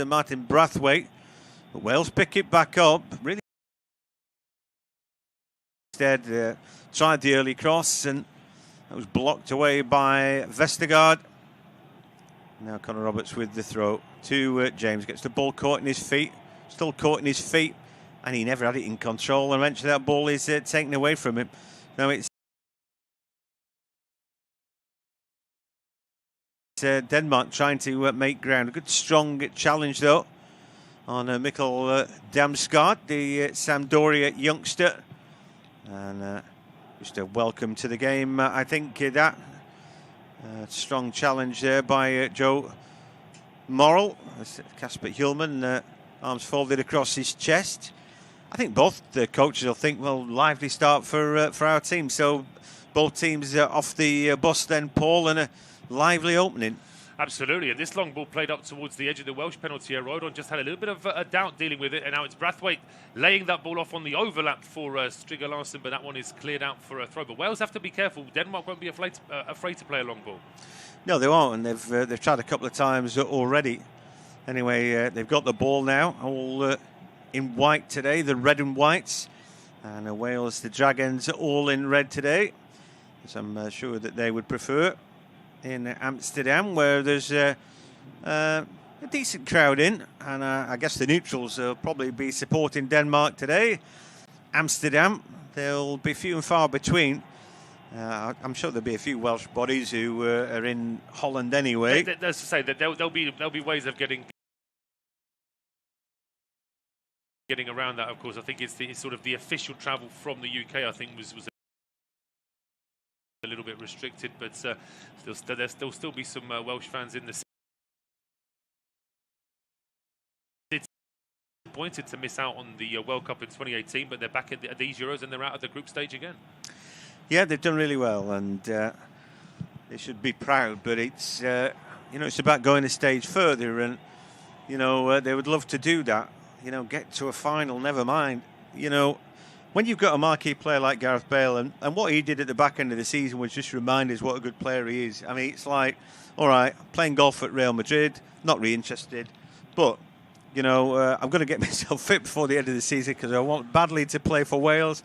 Martin Brathwaite. But Wales pick it back up. Really. Instead, tried the early cross and that was blocked away by Vestergaard. Now Connor Roberts with the throw to James. Gets the ball caught in his feet. Still caught in his feet. And he never had it in control. And eventually that ball is taken away from him. Now it's Denmark trying to make ground. A good strong challenge though on Mikkel Damsgaard, the Sampdoria youngster. And just a welcome to the game. I think that strong challenge there by Joe Morrell. Kasper Hjulman, arms folded across his chest. I think both the coaches will think, well, lively start for our team. So both teams off the bus then, Paul, and a lively opening. Absolutely, and this long ball played up towards the edge of the Welsh penalty area. Rodon just had a little bit of a doubt dealing with it, and now it's Brathwaite laying that ball off on the overlap for Striger Larsen, but that one is cleared out for a throw. But Wales have to be careful. Denmark won't be afraid to play a long ball. No, they won't, and they've tried a couple of times already. Anyway, they've got the ball now, all in white today, the red and whites. And Wales, the Dragons, all in red today, as I'm sure that they would prefer. In Amsterdam, where there's a decent crowd in, and I guess the neutrals will probably be supporting Denmark today. Amsterdam, they'll be few and far between. I'm sure there'll be a few Welsh bodies who are in Holland anyway. That's to say that there'll be ways of getting around that. Of course, I think it's sort of the official travel from the UK. I think was a little bit restricted, but there'll still be some Welsh fans in the city. It's disappointed to miss out on the World Cup in 2018, but they're back at these Euros and they're out of the group stage again. Yeah, they've done really well, and they should be proud. But it's it's about going a stage further, and they would love to do that. Get to a final. Never mind. When you've got a marquee player like Gareth Bale, and what he did at the back end of the season was just remind us what a good player he is. I mean, it's like, all right, playing golf at Real Madrid, not really interested, but, I'm going to get myself fit before the end of the season because I want badly to play for Wales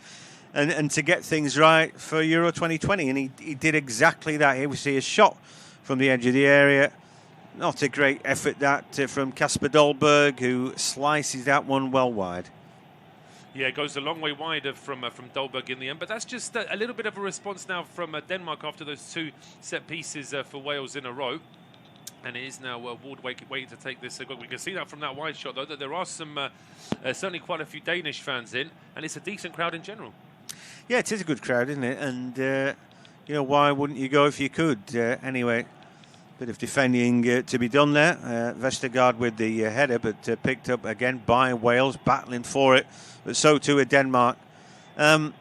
and to get things right for Euro 2020. And he did exactly that. Here we see a shot from the edge of the area. Not a great effort that from Kasper Dolberg, who slices that one well wide. Yeah, it goes a long way wide from Dolberg in the end, but that's just a little bit of a response now from Denmark after those two set pieces for Wales in a row. And it is now Ward waiting to take this. We can see that from that wide shot, though, that there are certainly quite a few Danish fans in, and it's a decent crowd in general. Yeah, it is a good crowd, isn't it? And, why wouldn't you go if you could? Anyway, bit of defending to be done there. Vestergaard with the header, but picked up again by Wales, battling for it. But so too Denmark. I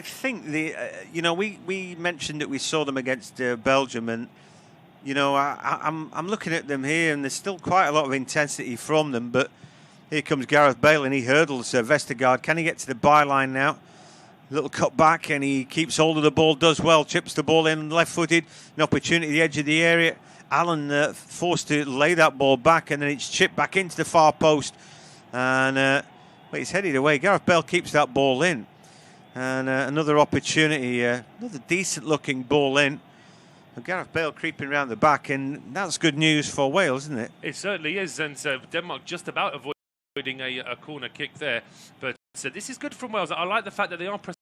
think we mentioned that we saw them against Belgium, and I'm looking at them here, and there's still quite a lot of intensity from them. But here comes Gareth Bale, and he hurdles Vestergaard. Can he get to the byline now? Little cut back, and he keeps hold of the ball, does well, chips the ball in, left-footed, an opportunity at the edge of the area. Allen forced to lay that ball back, and then it's chipped back into the far post. And it's headed away. Gareth Bale keeps that ball in. And another opportunity, another decent-looking ball in. And Gareth Bale creeping around the back, and that's good news for Wales, isn't it? It certainly is, and Denmark just about avoiding a corner kick there. But this is good from Wales. I like the fact that they are pressing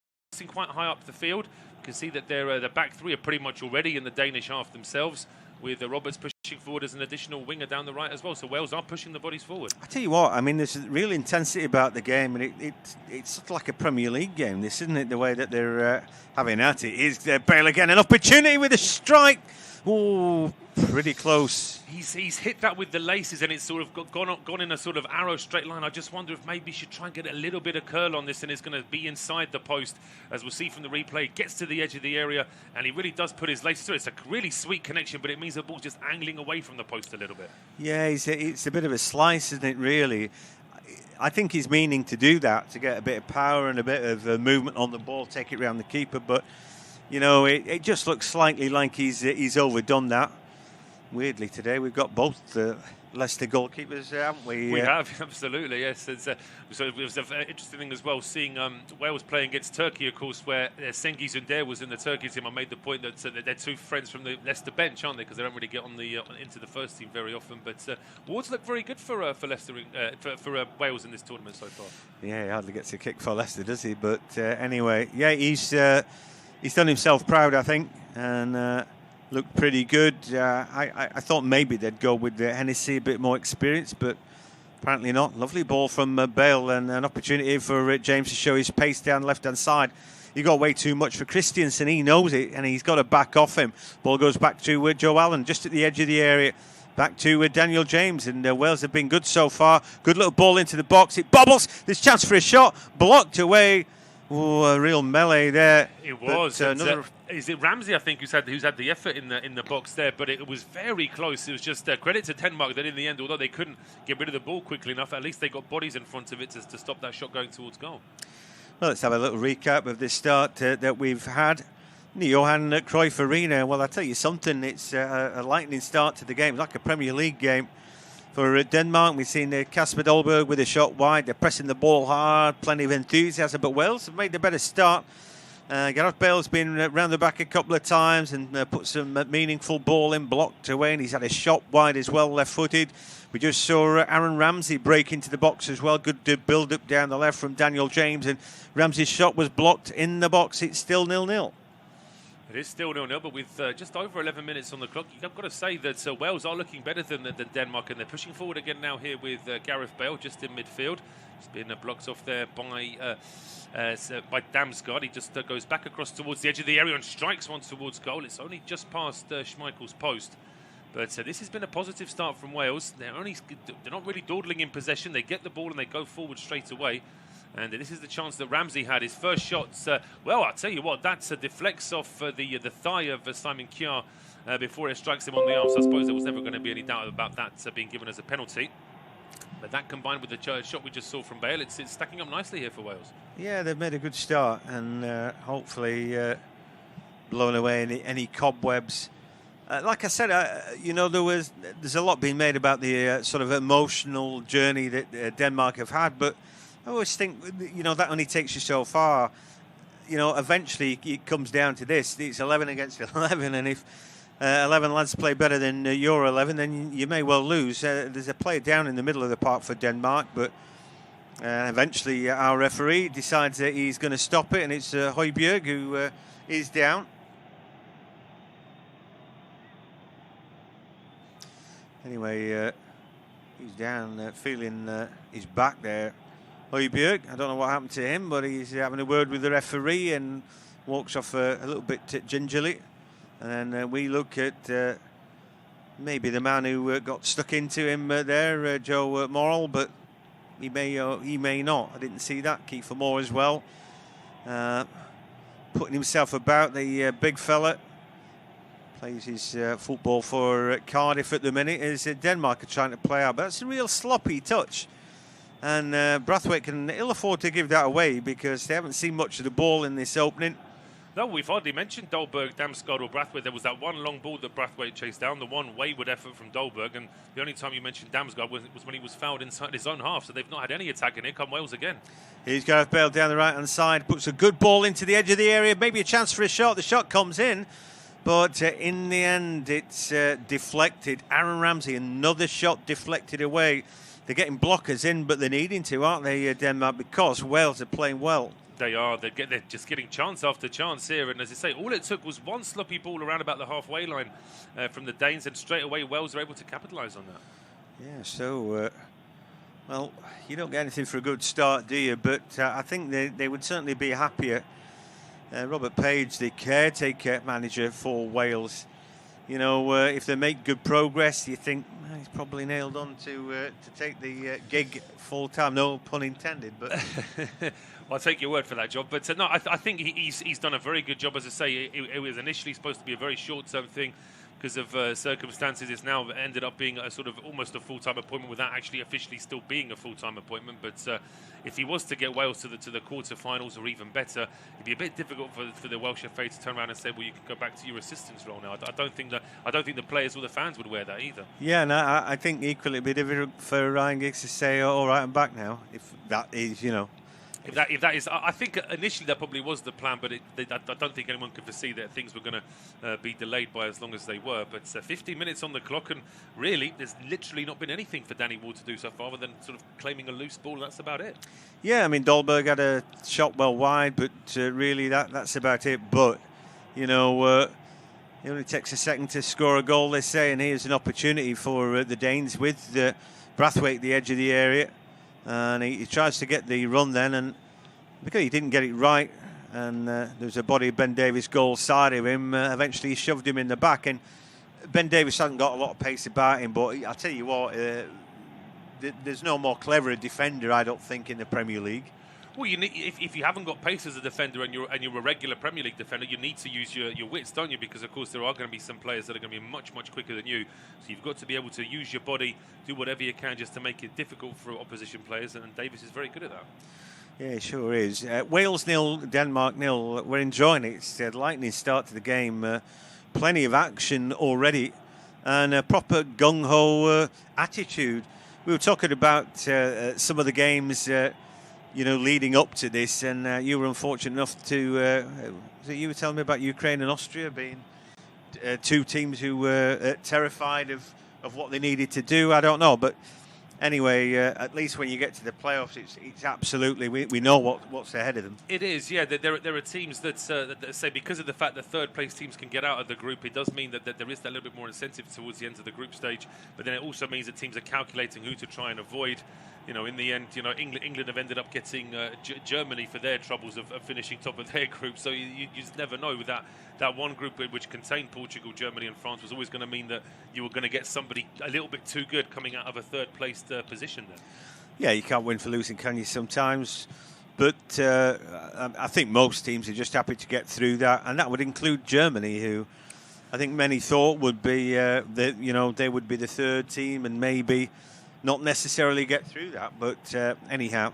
quite high up the field. You can see that the back three are pretty much already in the Danish half themselves, with Roberts pushing forward as an additional winger down the right as well. So Wales are pushing the bodies forward. I tell you what, I mean, there's real intensity about the game, and it's sort of like a Premier League game, this, isn't it? The way that they're having at it. Is Bale again, an opportunity with a strike. Oh, pretty close. He's hit that with the laces, and it's sort of gone in a sort of arrow straight line. I just wonder if maybe he should try and get a little bit of curl on this, and it's going to be inside the post. As we'll see from the replay, gets to the edge of the area, and he really does put his laces through. It's a really sweet connection, but it means the ball's just angling away from the post a little bit. Yeah, it's a bit of a slice, isn't it, really? I think he's meaning to do that, to get a bit of power and a bit of movement on the ball, take it around the keeper, but it just looks slightly like he's overdone that. Weirdly today we've got both Leicester goalkeepers, haven't we? We have, absolutely, yes. So it was an interesting thing as well, seeing Wales playing against Turkey, of course, where Cengiz Ünder was in the Turkey team. I made the point that they're two friends from the Leicester bench, aren't they? Because they don't really get on the into the first team very often. But Ward's looked very good for Leicester, for Wales in this tournament so far. Yeah, he hardly gets a kick for Leicester, does he? But anyway, yeah, he's done himself proud, I think, and looked pretty good. I thought maybe they'd go with Hennessy, a bit more experience, but apparently not. Lovely ball from Bale, and an opportunity for James to show his pace down the left-hand side. He got way too much for Christensen. He knows it, and he's got to back off him. Ball goes back to Joe Allen, just at the edge of the area. Back to Daniel James, and Wales have been good so far. Good little ball into the box. It bobbles. There's chance for a shot. Blocked away. Oh, a real melee there. It was. Is it Ramsey, I think, who's had the effort in the box there? But it was very close. It was just credit to Denmark that in the end, although they couldn't get rid of the ball quickly enough, at least they got bodies in front of it to stop that shot going towards goal. Well, let's have a little recap of this start that we've had. Johan Cruyff Arena. Well, I'll tell you something. It's a lightning start to the game, like a Premier League game. For Denmark, we've seen Kasper Dolberg with a shot wide. They're pressing the ball hard, plenty of enthusiasm. But Wales have made the better start. Gareth Bale's been round the back a couple of times and put some meaningful ball in, blocked away. And he's had a shot wide as well, left-footed. We just saw Aaron Ramsey break into the box as well. Good build-up down the left from Daniel James. And Ramsey's shot was blocked in the box. It's still 0-0. It is still 0-0, but with just over 11 minutes on the clock, you've got to say that Wales are looking better than Denmark, and they're pushing forward again now here with Gareth Bale just in midfield. He's been blocked off there by Damsgaard. He just goes back across towards the edge of the area and strikes one towards goal. It's only just past Schmeichel's post. But this has been a positive start from Wales. They're not really dawdling in possession. They get the ball and they go forward straight away. And this is the chance that Ramsey had. His first shot's, well, I'll tell you what, that deflects off the thigh of Simon Kjaer before it strikes him on the arm. So I suppose there was never going to be any doubt about that being given as a penalty. But that combined with the shot we just saw from Bale, it's stacking up nicely here for Wales. Yeah, they've made a good start and hopefully blown away any cobwebs. Like I said, you know, there's a lot being made about the sort of emotional journey that Denmark have had, but I always think, you know, that only takes you so far. You know, eventually it comes down to this. It's 11 against 11, and if 11 lads play better than your 11, then you may well lose. There's a player down in the middle of the park for Denmark, but eventually our referee decides that he's going to stop it, and it's Højbjerg who is down. Anyway, he's down, feeling his back there. Højbjerg, I don't know what happened to him, but he's having a word with the referee and walks off a little bit gingerly. And then we look at maybe the man who got stuck into him there, Joe Morrell, but he may not. I didn't see that. Kiefer Moore as well, putting himself about, the big fella. Plays his football for Cardiff at the minute as Denmark are trying to play out. But that's a real sloppy touch. And Brathwaite can ill afford to give that away because they haven't seen much of the ball in this opening. No, we've hardly mentioned Dolberg, Damsgaard or Brathwaite. There was that one long ball that Brathwaite chased down, the one wayward effort from Dolberg, and the only time you mentioned Damsgaard was when he was fouled inside his own half, so they've not had any attack, and here come Wales again. Here's Gareth Bale down the right-hand side, puts a good ball into the edge of the area, maybe a chance for a shot. The shot comes in, but in the end it's deflected. Aaron Ramsey, another shot deflected away. They're getting blockers in, but they're needing to, aren't they, Denmark, because Wales are playing well. They are. They're just getting chance after chance here. And as I say, all it took was one sloppy ball around about the halfway line from the Danes, and straight away Wales are able to capitalise on that. Yeah, so, well, you don't get anything for a good start, do you? But I think they would certainly be happier. Robert Page, the caretaker manager for Wales, you know, if they make good progress, you think he's probably nailed on to take the gig full time. No pun intended, but I'll take your word for that, John. But no, I think he's done a very good job. As I say, it was initially supposed to be a very short-term thing, because of circumstances, it's now ended up being a sort of almost a full-time appointment without actually officially still being a full-time appointment. But if he was to get Wales to the quarter-finals or even better, it'd be a bit difficult for the Welsh FA to turn around and say, well, you can go back to your assistant's role now. I don't think the players or the fans would wear that either. Yeah, no, I think equally it'd be difficult for Ryan Giggs to say, all right, I'm back now, if that is, If that is, I think initially that probably was the plan, but I don't think anyone could foresee that things were going to be delayed by as long as they were. But 15 minutes on the clock, and really, there's literally not been anything for Danny Ward to do so far, other than sort of claiming a loose ball. That's about it. Yeah, I mean, Dolberg had a shot well wide, but really that's about it. But, it only takes a second to score a goal, they say, and here's an opportunity for the Danes with Brathwaite at the edge of the area. And he tries to get the run then, and because he didn't get it right, and there's a body of Ben Davies goal side of him, eventually he shoved him in the back. And Ben Davies hasn't got a lot of pace about him, but I'll tell you what, there's no more clever defender, I don't think, in the Premier League. Well, you need, if you haven't got pace as a defender and you're a regular Premier League defender, you need to use your wits, don't you? Because of course there are going to be some players that are going to be much quicker than you. So you've got to be able to use your body, do whatever you can just to make it difficult for opposition players. And Davies is very good at that. Yeah, it sure is. Wales 0, Denmark 0. We're enjoying it. It's a lightning start to the game. Plenty of action already, and a proper gung-ho attitude. We were talking about some of the games. Leading up to this, and you were unfortunate enough to. You were telling me about Ukraine and Austria being two teams who were terrified of what they needed to do. I don't know, but anyway, at least when you get to the playoffs, it's absolutely we know what's ahead of them. It is, yeah. There are teams that say because of the fact that third place teams can get out of the group, it does mean that there is that little bit more incentive towards the end of the group stage. But then it also means that teams are calculating who to try and avoid. In the end, England have ended up getting Germany for their troubles of finishing top of their group. So you just never know. With that one group which contained Portugal, Germany and France was always going to mean that you were going to get somebody a little bit too good coming out of a third-placed position then. Yeah, you can't win for losing, can you, sometimes? But I think most teams are just happy to get through that. And that would include Germany, who I think many thought would be, they would be the third team and maybe not necessarily get through that, but anyhow,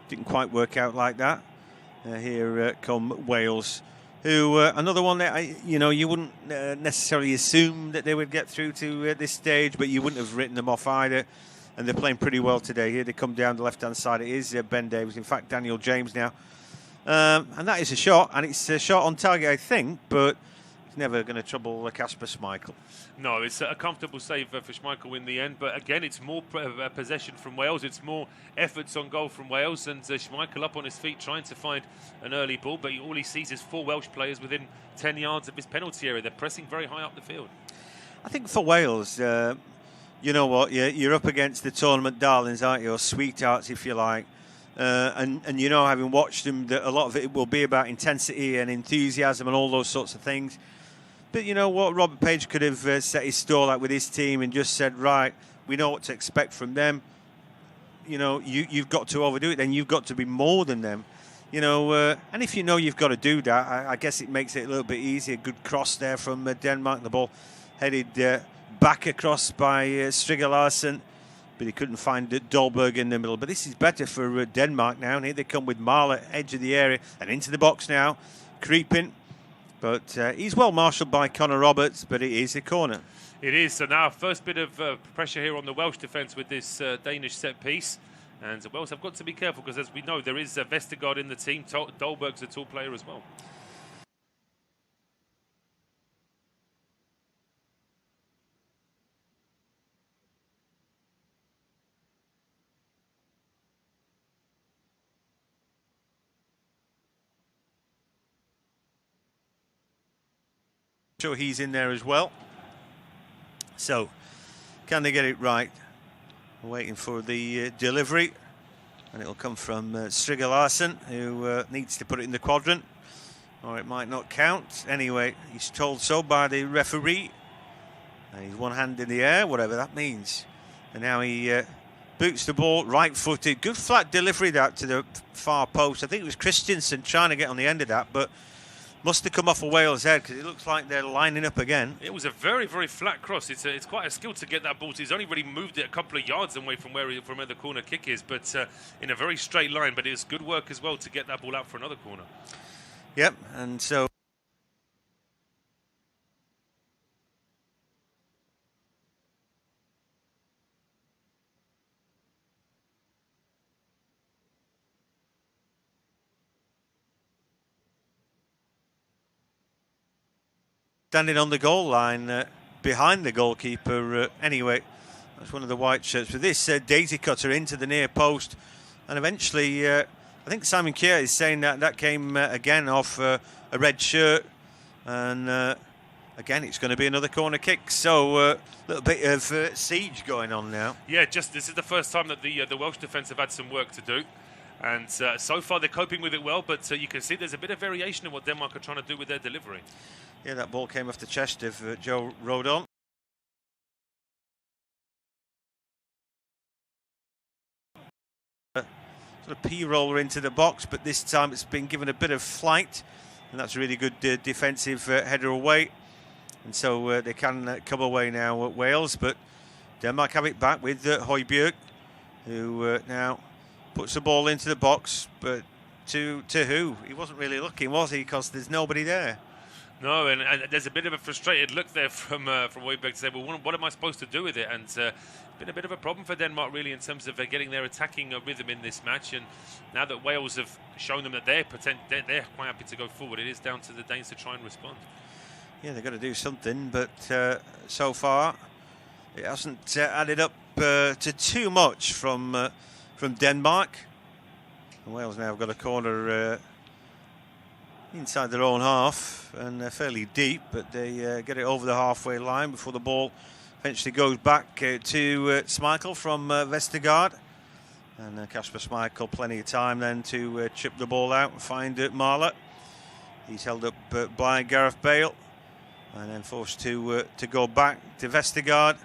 didn't quite work out like that. Here come Wales, who another one that you wouldn't necessarily assume that they would get through to this stage, but you wouldn't have written them off either. And they're playing pretty well today. Here they come down the left-hand side. It is Ben Davies, in fact, Daniel James now, and that is a shot, and it's a shot on target, I think, but it's never going to trouble Kasper Schmeichel. No, it's a comfortable save for Schmeichel in the end. But again, it's more possession from Wales. It's more efforts on goal from Wales. And Schmeichel up on his feet trying to find an early ball. But all he sees is 4 Welsh players within 10 yards of his penalty area. They're pressing very high up the field. I think for Wales, you know what? You're up against the tournament darlings, aren't you? Or sweethearts, if you like. And having watched them, that a lot of it will be about intensity and enthusiasm and all those sorts of things. But you know what? Robert Page could have set his stall out with his team and just said, right, we know what to expect from them. You've got to overdo it. Then you've got to be more than them. And if you've got to do that, I guess it makes it a little bit easier. Good cross there from Denmark. The ball headed back across by Striger Larsen, but he couldn't find Dolberg in the middle. But this is better for Denmark now. And here they come with Marler, edge of the area, and into the box now, creeping. But he's well marshalled by Connor Roberts, but it is a corner. It is. So now first bit of pressure here on the Welsh defence with this Danish set piece. And the Welsh have got to be careful because, as we know, there is Vestergaard in the team. Dolberg's a tall player as well. Sure, he's in there as well. So, can they get it right? We're waiting for the delivery, and it'll come from Striger Larsen, who needs to put it in the quadrant, or it might not count. Anyway, he's told so by the referee, and he's one hand in the air, whatever that means. And now he boots the ball, right-footed. Good flat delivery that to the far post. I think it was Christensen trying to get on the end of that, but Must have come off a Wales head, because it looks like they're lining up again. It was a very, very flat cross. It's quite a skill to get that ball to. He's only really moved it a couple of yards away from where the corner kick is, but in a very straight line. But it was good work as well to get that ball out for another corner. Yep, and so standing on the goal line behind the goalkeeper. Anyway, that's one of the white shirts. With this daisy cutter into the near post, and eventually, I think Simon Kier is saying that came again off a red shirt, and again it's going to be another corner kick. So a little bit of siege going on now. Yeah, this is the first time that the Welsh defence have had some work to do. And so far they're coping with it well, but you can see there's a bit of variation in what Denmark are trying to do with their delivery. Yeah, that ball came off the chest of Joe Rodon. Sort of P-roller into the box, but this time it's been given a bit of flight, and that's a really good defensive header away. And so they can come away now at Wales, but Denmark have it back with Højbjerg, who now puts the ball into the box, but to who? He wasn't really looking, was he? Because there's nobody there. No, and there's a bit of a frustrated look there from Højbjerg to say, well, what am I supposed to do with it? And been a bit of a problem for Denmark, really, in terms of getting their attacking rhythm in this match. And now that Wales have shown them that they're quite happy to go forward, it is down to the Danes to try and respond. Yeah, they've got to do something, but so far it hasn't added up to too much from Denmark. And Wales now have got a corner inside their own half, and fairly deep, but they get it over the halfway line before the ball eventually goes back to Schmeichel from Vestergaard. And Kasper Schmeichel, plenty of time then to chip the ball out and find Marler. He's held up by Gareth Bale, and then forced to go back to Vestergaard.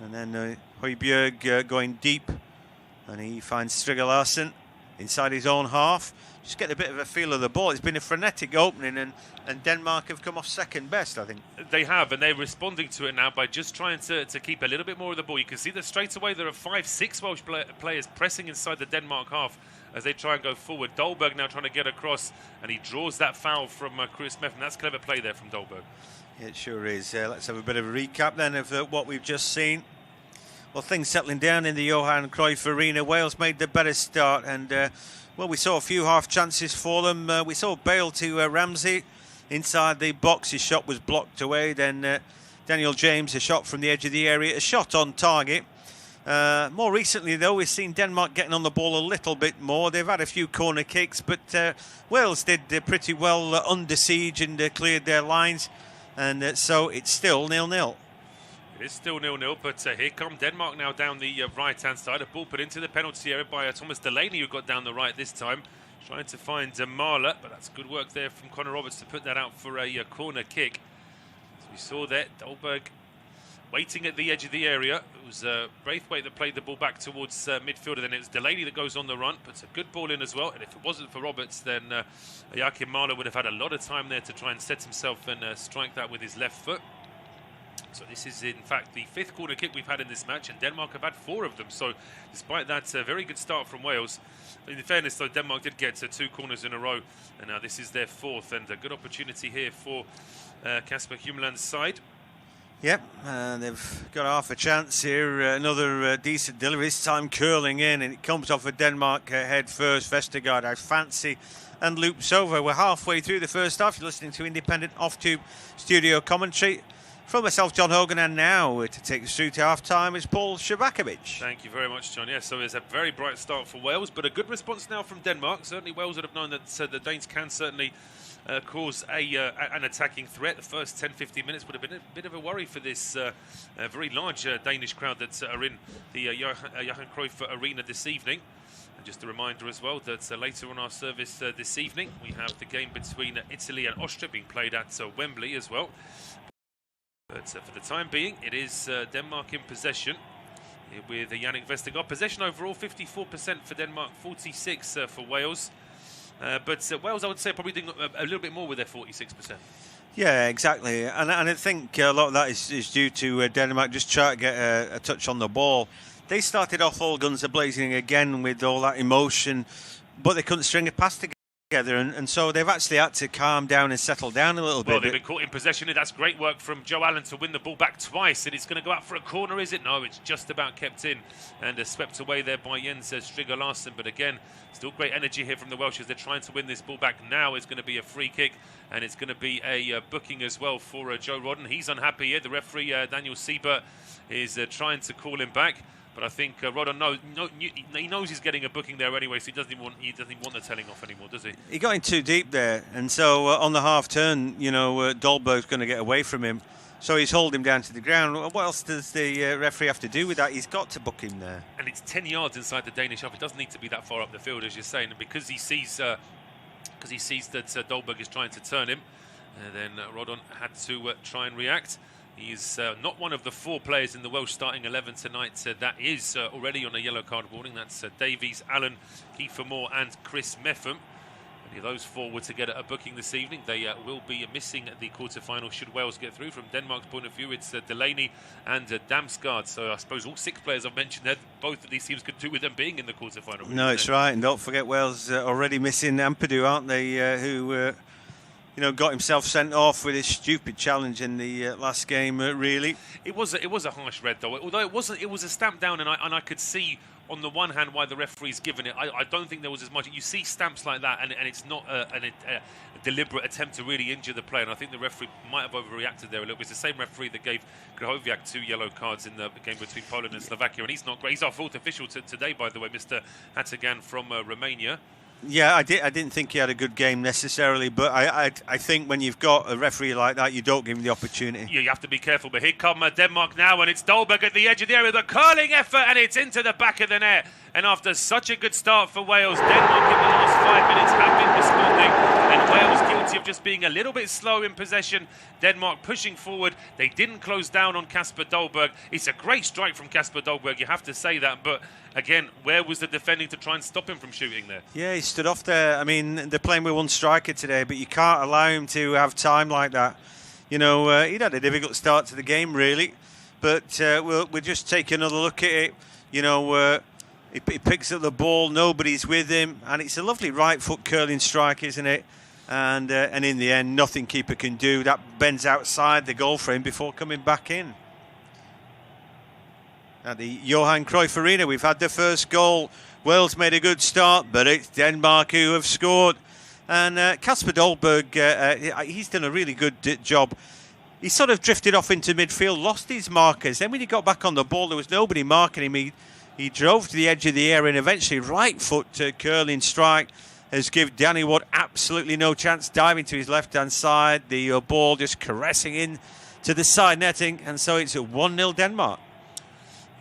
And then Højbjerg going deep, and he finds Strigger Larsen inside his own half. Just get a bit of a feel of the ball. It's been a frenetic opening, and Denmark have come off second best, I think. They have, and they're responding to it now by just trying to keep a little bit more of the ball. You can see that straight away there are 5-6 Welsh players pressing inside the Denmark half as they try and go forward. Dolberg now trying to get across, and he draws that foul from Chris Smith, and that's clever play there from Dolberg. Yeah, it sure is. Let's have a bit of a recap then of what we've just seen. Well, things settling down in the Johan Cruyff Arena. Wales made the better start, and well, we saw a few half chances for them. We saw Bale to Ramsey inside the box. His shot was blocked away. Then Daniel James, a shot from the edge of the area, a shot on target. More recently, though, we've seen Denmark getting on the ball a little bit more. They've had a few corner kicks, but Wales did pretty well under siege and cleared their lines. And so it's still 0-0. It is still 0-0, but here come Denmark now down the right-hand side. A ball put into the penalty area by Thomas Delaney, who got down the right this time, trying to find Marler, but that's good work there from Conor Roberts to put that out for a corner kick. So we saw that Dolberg waiting at the edge of the area. It was Braithwaite that played the ball back towards midfielder. Then it's Delaney that goes on the run, puts a good ball in as well. And if it wasn't for Roberts, then Joachim Marler would have had a lot of time there to try and set himself and strike that with his left foot. So this is, in fact, the 5th corner kick we've had in this match, and Denmark have had 4 of them. So despite that, very good start from Wales. In fairness, though, Denmark did get 2 corners in a row, and now this is their 4th, and a good opportunity here for Kasper Hjulmand's side. Yep, they've got half a chance here. Another decent delivery, this time curling in, and it comes off a Denmark head first. Vestergaard has fancy and loops over. We're halfway through the first half. You're listening to Independent Off-Tube Studio Commentary. From myself, John Hogan, and now to take us through to half-time is Paul Shabakovic. Thank you very much, John. Yeah, so it's a very bright start for Wales, but a good response now from Denmark. Certainly Wales would have known that the Danes can certainly cause an attacking threat. The first 10-15 minutes would have been a bit of a worry for this very large Danish crowd that are in the Johan Cruyff Arena this evening. And just a reminder as well that later on our service this evening, we have the game between Italy and Austria being played at Wembley as well. But for the time being, it is Denmark in possession with Yannick Vestergaard. Possession overall, 54% for Denmark, 46% for Wales. But Wales, I would say, probably doing a little bit more with their 46%. Yeah, exactly. And I think a lot of that is due to Denmark just trying to get a touch on the ball. They started off all guns a-blazing again with all that emotion, but they couldn't string a pass together, and so they've actually had to calm down and settle down a little bit. Well, they've been caught in possession. That's great work from Joe Allen to win the ball back twice, and it's going to go out for a corner, is it? No, it's just about kept in and swept away there by Jens Striger Larsen. But again, still great energy here from the Welsh as they're trying to win this ball back. Now it's going to be a free kick, and it's going to be a booking as well for Joe Rodden. He's unhappy here. The referee, Daniel Siebert, is trying to call him back. But I think Rodden he knows he's getting a booking there anyway, so he doesn't even want the telling off anymore, does he? He got in too deep there, and so on the half turn, Dolberg's going to get away from him, so he's holding him down to the ground. What else does the referee have to do with that? He's got to book him there. And it's 10 yards inside the Danish half. It doesn't need to be that far up the field, as you're saying, and because he sees that Dolberg is trying to turn him, then Rodden had to try and react. He's not one of the 4 players in the Welsh starting 11 tonight that is already on a yellow card warning. That's Davies, Allen, Kiefer Moore and Chris Meffam. And if those 4 were to get a booking this evening, they will be missing the quarter-final should Wales get through. From Denmark's point of view, it's Delaney and Damsgaard. So I suppose all 6 players I've mentioned there, both of these teams could do with them being in the quarter-final. No, it's right. And don't forget Wales already missing Ampadu, aren't they, who... got himself sent off with his stupid challenge in the last game. Really, it was a harsh red though. Although it wasn't, it was a stamp down, and I could see on the one hand why the referee's given it. I don't think there was as much. You see stamps like that, and it's not a deliberate attempt to really injure the player. And I think the referee might have overreacted there a little bit. It's the same referee that gave Grahoviak 2 yellow cards in the game between Poland and Slovakia, and he's not great. He's our 4th official today, by the way, Mr. Hatagan from Romania. Yeah, I didn't think he had a good game necessarily, but I think when you've got a referee like that, you don't give him the opportunity. Yeah, you have to be careful. But here come Denmark now, and it's Dolberg at the edge of the area. The curling effort, and it's into the back of the net. And after such a good start for Wales, Denmark in the last 5 minutes have been responding, and Wales guilty of just being a little bit slow in possession. Denmark pushing forward. They didn't close down on Kasper Dolberg. It's a great strike from Kasper Dolberg, you have to say that, but again, where was the defending to try and stop him from shooting there? Yeah, he stood off there. I mean, they're playing with one striker today, but you can't allow him to have time like that. He'd had a difficult start to the game, really, but we'll just take another look at it. He picks up the ball, nobody's with him, and it's a lovely right foot curling strike, isn't it? And in the end, nothing keeper can do. That bends outside the goal frame before coming back in. At the Johan Cruyff Arena, we've had the first goal. Wales made a good start, but it's Denmark who have scored. And Kasper Dolberg, he's done a really good job. He sort of drifted off into midfield, lost his markers. Then when he got back on the ball, there was nobody marking him. He drove to the edge of the area, and eventually right foot curling strike has given Danny Wood absolutely no chance, diving to his left-hand side. The ball just caressing in to the side netting, and so it's a 1-0 Denmark.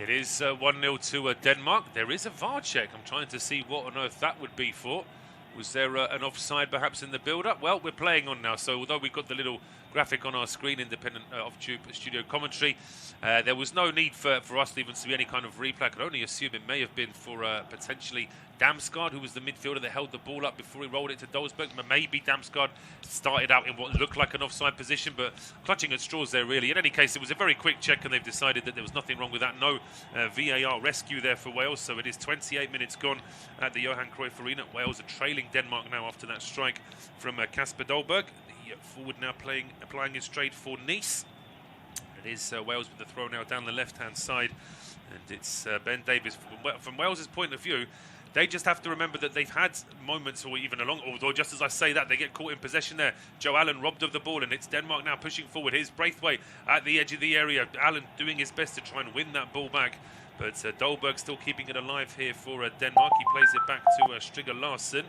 It is 1-0 to Denmark. There is a VAR check. I'm trying to see what on earth that would be for. Was there an offside perhaps in the build-up? Well, we're playing on now, so although we've got the little graphic on our screen, independent off-tube studio commentary, there was no need for us to even see any kind of replay. I could only assume it may have been for potentially Damsgaard, who was the midfielder that held the ball up before he rolled it to Dolberg. Maybe Damsgaard started out in what looked like an offside position, but clutching at straws there, really. In any case, it was a very quick check, and they've decided that there was nothing wrong with that. No VAR rescue there for Wales, so it is 28 minutes gone at the Johan Cruyff Arena. Wales are trailing Denmark now after that strike from Kasper Dolberg. The forward now applying his trade for Nice. It is Wales with the throw now down the left-hand side, and it's Ben Davies. From Wales' point of view, they just have to remember that they've had moments, or even although just as I say that, they get caught in possession there. Joe Allen robbed of the ball, and it's Denmark now pushing forward. Here's Braithwaite at the edge of the area. Allen doing his best to try and win that ball back, but Dolberg still keeping it alive here for Denmark. He plays it back to Striger Larsen.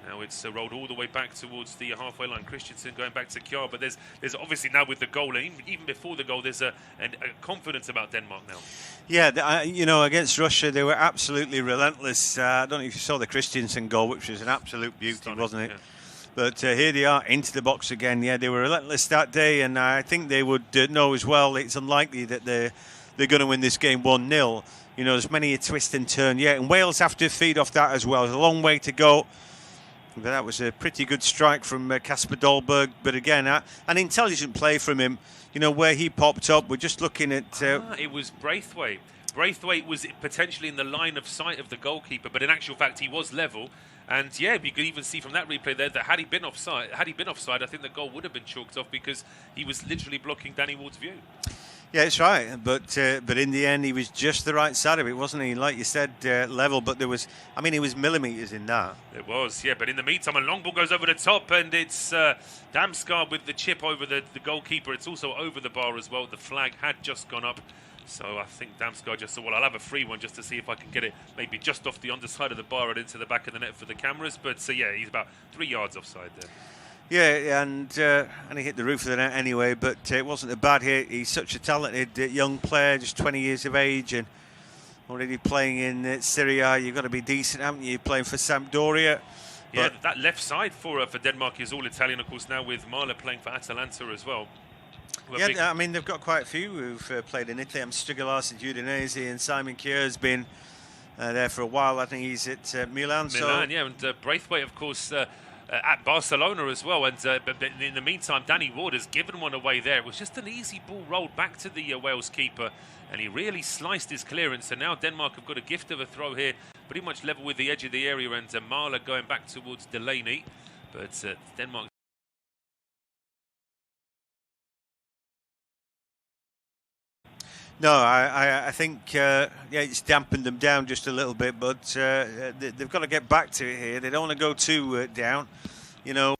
Now it's rolled all the way back towards the halfway line. Christensen going back to Kjaer, but there's obviously now with the goal, and even before the goal, there's a confidence about Denmark now. Yeah, against Russia, they were absolutely relentless. I don't know if you saw the Christensen goal, which was an absolute beauty, stunning, wasn't it? Yeah. But here they are into the box again. Yeah, they were relentless that day, and I think they would know as well it's unlikely that they're going to win this game 1-0. There's many a twist and turn yet, and Wales have to feed off that as well. There's a long way to go. But that was a pretty good strike from Kasper Dolberg. But again, an intelligent play from him. You know, where he popped up, we're just looking at... it was Braithwaite. Braithwaite was potentially in the line of sight of the goalkeeper, but in actual fact he was level. And yeah, you could even see from that replay there that had he been offside, I think the goal would have been chalked off because he was literally blocking Danny Ward's view. Yeah, it's right. But in the end, he was just the right side of it, wasn't he? Like you said, level. But there was, I mean, he was millimetres in that. It was, yeah. But in the meantime, a long ball goes over the top, and it's Damsgaard with the chip over the goalkeeper. It's also over the bar as well. The flag had just gone up. So I think Damsgaard just said, well, I'll have a free one just to see if I can get it maybe just off the underside of the bar and into the back of the net for the cameras. But yeah, he's about 3 yards offside there. Yeah, and he hit the roof of the net anyway, but it wasn't a bad hit. He's such a talented young player, just 20 years of age, and already playing in Serie A. You've got to be decent, haven't you? Playing for Sampdoria. Yeah, that left side for Denmark is all Italian, of course, now with Marla playing for Atalanta as well. Yeah, I mean, they've got quite a few who've played in Italy. Strigalas and Udinese, and Simon Kjær's been there for a while. I think he's at Milan. Yeah, and Braithwaite, of course, at Barcelona as well. And but in the meantime, Danny Ward has given one away there. It was just an easy ball rolled back to the Wales keeper, and he really sliced his clearance. So now Denmark have got a gift of a throw here, pretty much level with the edge of the area, and Marla going back towards Delaney. But Denmark... No, I think it's dampened them down just a little bit, but they've got to get back to it here. They don't want to go too down. You know,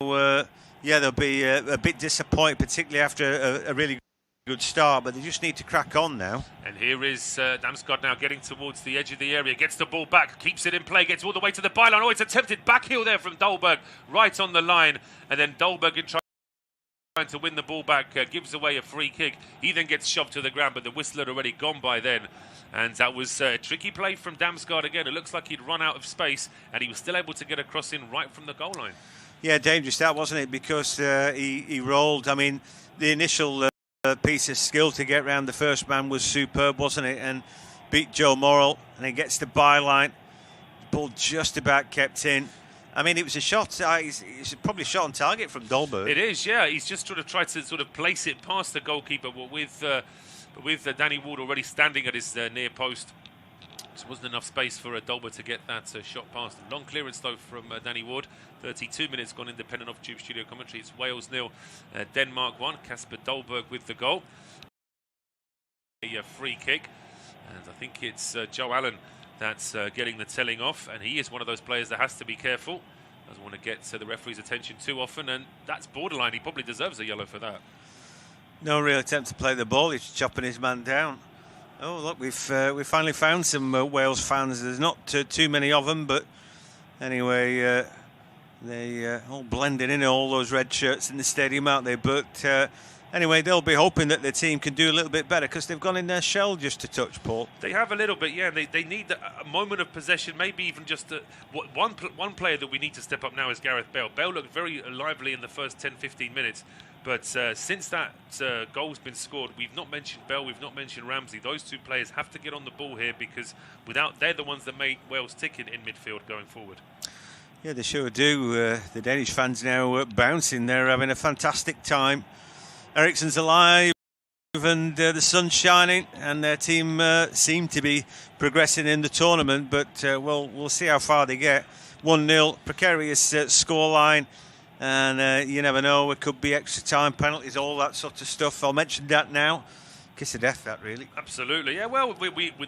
they'll be a bit disappointed, particularly after a really good start, but they just need to crack on now. And here is Damsgaard now getting towards the edge of the area, gets the ball back, keeps it in play, gets all the way to the byline. Oh, it's attempted back heel there from Dolberg, right on the line, and then Dolberg in trying to win the ball back, gives away a free kick. He then gets shoved to the ground, but the whistle had already gone by then. And that was a tricky play from Damsgaard again. It looks like he'd run out of space, and he was still able to get a cross in right from the goal line. Yeah, dangerous that, wasn't it? Because he rolled. I mean, the initial piece of skill to get round the first man was superb, wasn't it? And beat Joe Morrell, and he gets the byline. Ball just about kept in. I mean, it was a shot. He's probably shot on target from Dolberg. It is, yeah. He's just sort of tried to sort of place it past the goalkeeper, but with Danny Ward already standing at his near post, there wasn't enough space for Dolberg to get that shot past. Long clearance though from Danny Ward. 32 minutes gone independent of Tube Studio commentary. It's Wales 0, Denmark 1. Kasper Dolberg with the goal. A free kick, and I think it's Joe Allen that's getting the telling off, and he is one of those players that has to be careful. Doesn't want to get the referee's attention too often, and that's borderline. He probably deserves a yellow for that. No real attempt to play the ball. He's chopping his man down. Oh, look, we finally found some Wales fans. There's not too many of them, but anyway, they all blended in, all those red shirts in the stadium, aren't they? But anyway, they'll be hoping that the team can do a little bit better because they've gone in their shell just a touch, Paul. They have a little bit, yeah. They need a moment of possession, maybe even just one player that we need to step up now is Gareth Bale. Bale looked very lively in the first 10-15 minutes, but since that goal's been scored, we've not mentioned Bale, we've not mentioned Ramsey. Those two players have to get on the ball here because they're the ones that make Wales tick in midfield going forward. Yeah, they sure do. The Danish fans now bouncing. They're having a fantastic time. Eriksen's alive and the sun's shining, and their team seem to be progressing in the tournament, but we'll see how far they get. 1-0, precarious scoreline, and you never know, it could be extra time, penalties, all that sort of stuff. I'll mention that now. Kiss of death, that, really. Absolutely, yeah. Well,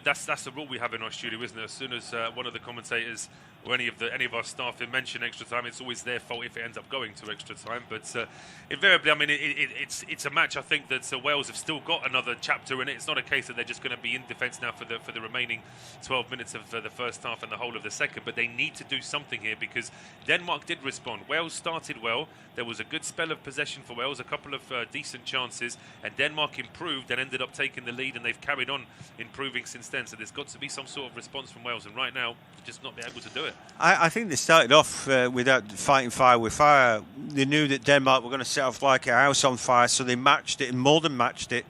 that's the rule we have in our studio, isn't it? As soon as one of the commentators or any of our staff mention extra time, it's always their fault if it ends up going to extra time. But invariably, I mean, it's a match. I think that Wales have still got another chapter in it. It's not a case that they're just going to be in defence now for the remaining 12 minutes of the first half and the whole of the second. But they need to do something here because Denmark did respond. Wales started well. There was a good spell of possession for Wales, a couple of decent chances, and Denmark improved and ended up taking the lead, and they've carried on improving since then. So there's got to be some sort of response from Wales, and right now they're just not able to do it. I think they started off without fighting fire with fire. They knew that Denmark were going to set off like a house on fire, so they matched it and more than matched it.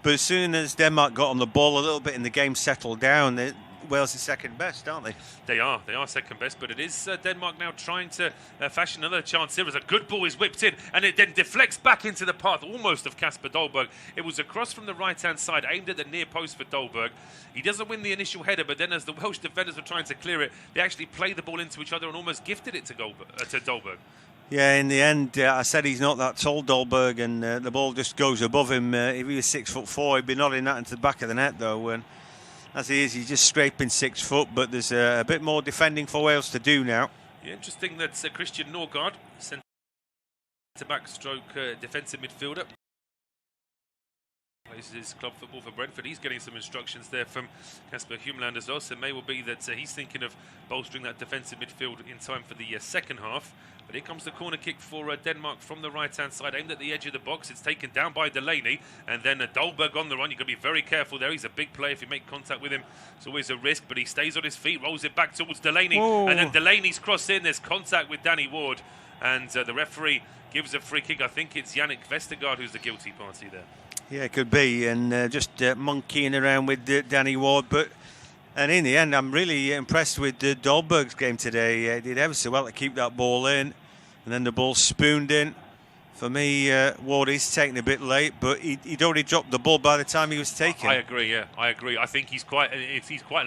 But as soon as Denmark got on the ball a little bit and the game settled down, Wales is second best, aren't they? They are second best, but it is Denmark now trying to fashion another chance here as a good ball is whipped in, and it then deflects back into the path almost of Kasper Dolberg. It was across from the right-hand side, aimed at the near post for Dolberg. He doesn't win the initial header, but then as the Welsh defenders were trying to clear it, they actually played the ball into each other and almost gifted it to Dolberg. Yeah, in the end, I said he's not that tall, Dolberg, and the ball just goes above him. If he was 6'4", he'd be nodding that into the back of the net, though. And as he is, he's just scraping 6 foot, but there's a bit more defending for Wales to do now. Yeah, interesting that Christian Norgard, centre-back stroke defensive midfielder, plays his club football for Brentford. He's getting some instructions there from Kasper Humland as well, so it may well be that he's thinking of bolstering that defensive midfield in time for the second half. But here comes the corner kick for Denmark from the right-hand side, aimed at the edge of the box. It's taken down by Delaney, and then Dolberg on the run. You've got to be very careful there. He's a big player. If you make contact with him, it's always a risk, but he stays on his feet, rolls it back towards Delaney, and then Delaney's crossed in. There's contact with Danny Ward, and the referee gives a free kick. I think it's Yannick Vestergaard who's the guilty party there. Yeah, it could be, and just monkeying around with Danny Ward, and in the end, I'm really impressed with Dolberg's game today. He did ever so well to keep that ball in, and then the ball spooned in. For me, Ward is taking a bit late, but he'd already dropped the ball by the time he was taken. I agree, yeah, I agree. I think he's quite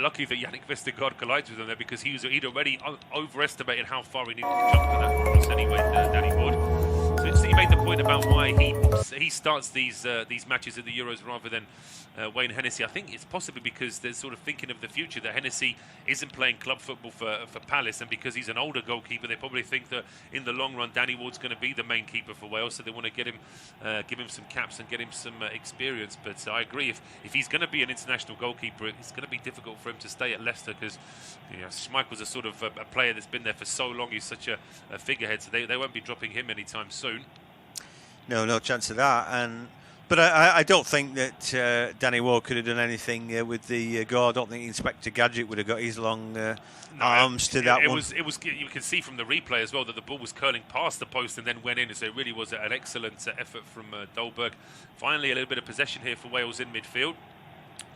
lucky that Yannick Vestergaard collides with him there, because he'd already overestimated how far he needed to jump for that cross anyway, Danny Ward. So he made the point about why he starts these matches at the Euros rather than Wayne Hennessy. I think it's possibly because they're sort of thinking of the future, that Hennessy isn't playing club football for Palace, and because he's an older goalkeeper, they probably think that in the long run Danny Ward's going to be the main keeper for Wales, so they want to get him, give him some caps and get him some experience. But I agree, if he's going to be an international goalkeeper, it's going to be difficult for him to stay at Leicester, because Schmeichel's a sort of a player that's been there for so long. He's such a figurehead, so they won't be dropping him anytime soon. No chance of that. But I don't think that Danny Ward could have done anything with the goal. I don't think Inspector Gadget would have got his long arms to that one. It was. You can see from the replay as well that the ball was curling past the post and then went in. So it really was an excellent effort from Dolberg. Finally, a little bit of possession here for Wales in midfield.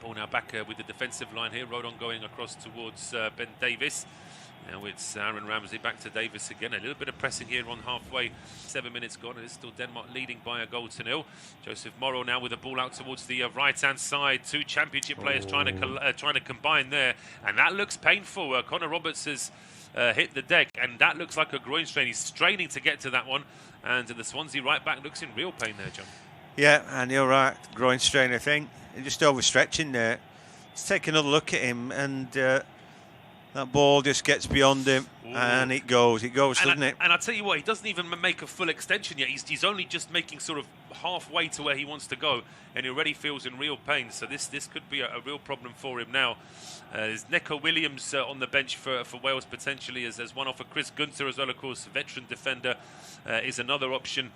Ball now back with the defensive line here. Rodon going across towards Ben Davies. Now it's Aaron Ramsey back to Davis again. A little bit of pressing here on halfway. 7 minutes gone, and it's still Denmark leading by a goal to nil. Joseph Morrow now with the ball out towards the right-hand side. Two championship players trying to combine there, and that looks painful. Connor Roberts has hit the deck, and that looks like a groin strain. He's straining to get to that one, and the Swansea right back looks in real pain there, John. Yeah, and you're right. Groin strain, I think. Just overstretching there. Let's take another look at him, and that ball just gets beyond him. Ooh. And it goes, doesn't it? And I tell you what, he doesn't even make a full extension yet. He's only just making sort of halfway to where he wants to go, and he already feels in real pain. So this could be a real problem for him now. There's Neco Williams on the bench for Wales potentially as one off of Chris Gunter as well, of course. Veteran defender is another option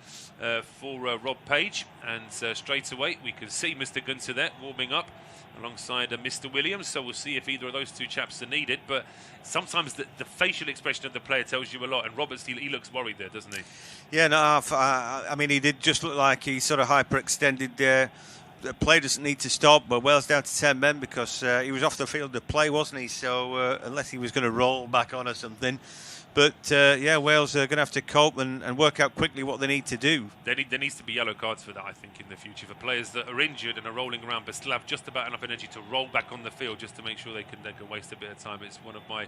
for Rob Page. And straight away we can see Mr. Gunter there warming up alongside Mr. Williams, so we'll see if either of those two chaps are needed. But sometimes the facial expression of the player tells you a lot, and Roberts, he looks worried there, doesn't he? Yeah, no, I mean, he did just look like he sort of hyperextended there. The play doesn't need to stop, but Wales down to 10 men because he was off the field of play, wasn't he? So unless he was going to roll back on or something. But yeah, Wales are going to have to cope and work out quickly what they need to do. There needs to be yellow cards for that, I think, in the future, for players that are injured and are rolling around but still have just about enough energy to roll back on the field, just to make sure they can waste a bit of time. It's one of my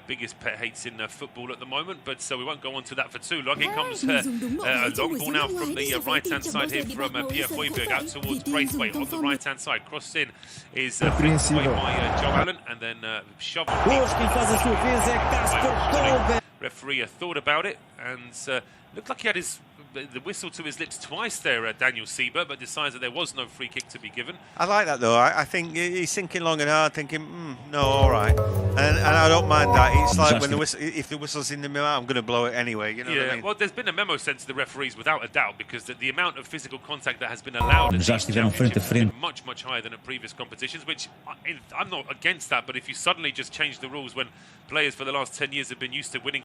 biggest pet hates in football at the moment, but so we won't go on to that for too long. Here comes a long ball now from the right-hand side here from Pierre Højbjerg out towards Braithwaite on the right-hand side. Crossed in is flicked away by Joe Allen and then shoved. Referee thought about it and looked like he had the whistle to his lips twice there, Daniel Siebert, but decides that there was no free kick to be given. I like that though. I think he's thinking long and hard, thinking, no, all right, and I don't mind that. It's like when if the whistle's in the mouth, I'm going to blow it anyway. You know what I mean? Well, there's been a memo sent to the referees without a doubt, because the amount of physical contact that has been allowed at these championships has been much higher than at previous competitions. Which I'm not against that, but if you suddenly just change the rules when players for the last 10 years have been used to winning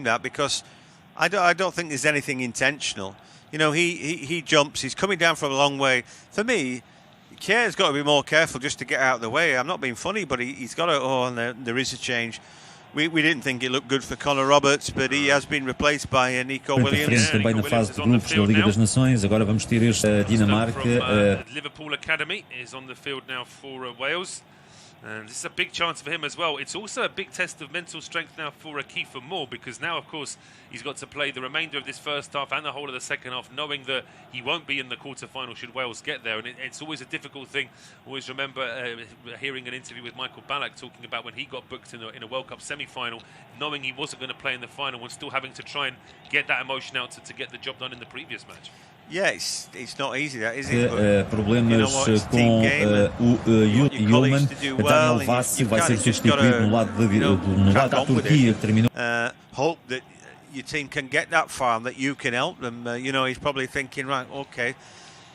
that, because I don't think there's anything intentional. You know, he jumps, he's coming down from a long way. For me, Kjaer's got to be more careful just to get out of the way. I'm not being funny, but he's got to. Oh, and there is a change. We didn't think it looked good for Connor Roberts, but he has been replaced by Nico Williams. Também na fase de grupos da Liga das Nações. Agora vamos ter este Dinamarca. Liverpool Academy is on the field now for Wales. And this is a big chance for him as well. It's also a big test of mental strength now for Kiefer Moore, because now, of course, he's got to play the remainder of this first half and the whole of the second half, knowing that he won't be in the quarter-final should Wales get there. And it's always a difficult thing. Always remember hearing an interview with Michael Ballack talking about when he got booked in a World Cup semi-final, knowing he wasn't going to play in the final and still having to try and get that emotion out to get the job done in the previous match. Yeah, it's not easy, that is it? Problemas com o Yulman. Daniel Vassi vai ser substituído no lado da Turquia, que terminou. Hope that your team can get that far and that you can help them. You know, he's probably thinking, right, okay,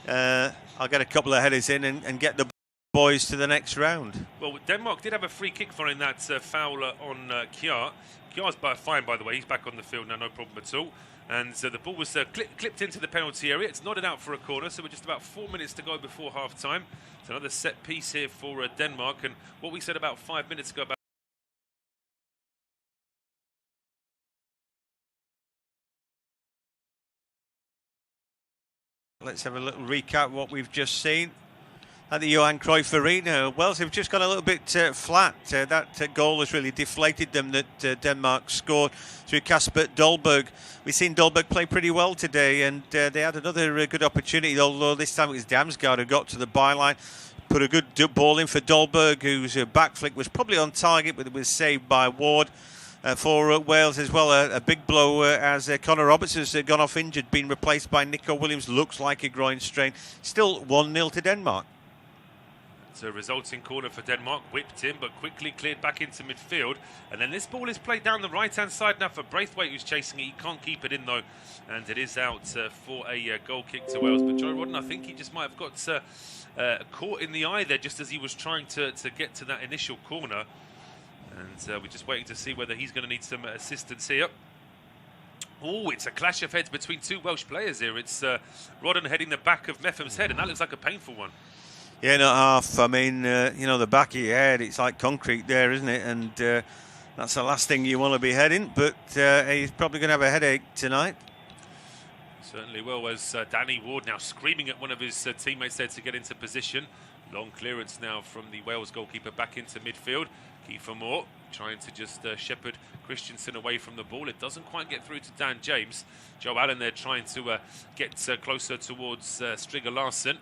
I'll get a couple of headers in and get the boys to the next round. Well, Denmark did have a free kick following that foul on Kjaer. Kjaer's fine, by the way. He's back on the field now, no problem at all. And the ball was clipped into the penalty area. It's nodded out for a corner, so we're just about 4 minutes to go before half-time. It's another set piece here for Denmark. And what we said about 5 minutes ago about... Let's have a little recap of what we've just seen at the Johan Cruyff Arena. Wales have just gone a little bit flat. That goal has really deflated them that Denmark scored through Kasper Dolberg. We've seen Dolberg play pretty well today, and they had another good opportunity, although this time it was Damsgaard who got to the byline, put a good ball in for Dolberg, whose back flick was probably on target, but it was saved by Ward. For Wales as well, a big blow as Connor Roberts has gone off injured, been replaced by Nico Williams. Looks like a groin strain. Still 1-0 to Denmark. It's a resulting corner for Denmark, whipped in but quickly cleared back into midfield. And then this ball is played down the right-hand side now for Braithwaite, who's chasing it. He can't keep it in though, and it is out for a goal kick to Wales. But Joe Rodden, I think he just might have got caught in the eye there just as he was trying to get to that initial corner. And we're just waiting to see whether he's going to need some assistance here. Oh, it's a clash of heads between two Welsh players here. It's Rodden heading the back of Meffam's head, and that looks like a painful one. Yeah, not half. I mean, you know, the back of your head, it's like concrete there, isn't it? And that's the last thing you want to be heading. But he's probably going to have a headache tonight. Certainly will, as Danny Ward now screaming at one of his teammates there to get into position. Long clearance now from the Wales goalkeeper back into midfield. Kiefer Moore trying to just shepherd Christensen away from the ball. It doesn't quite get through to Dan James. Joe Allen there trying to get closer towards Striger Larsen.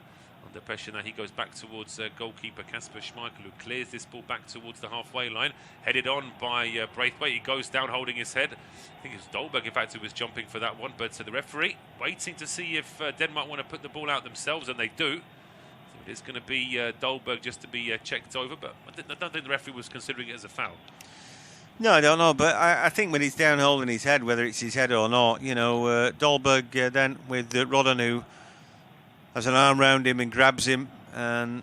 Under pressure now, he goes back towards goalkeeper Kasper Schmeichel, who clears this ball back towards the halfway line. Headed on by Braithwaite. He goes down holding his head. I think it was Dolberg, in fact, who was jumping for that one. But the referee waiting to see if Denmark want to put the ball out themselves, and they do. So it's going to be Dolberg just to be checked over. But I don't think the referee was considering it as a foul. No, I don't know. But I think when he's down holding his head, whether it's his head or not, you know, Dolberg then with Rodden, who has an arm round him and grabs him, and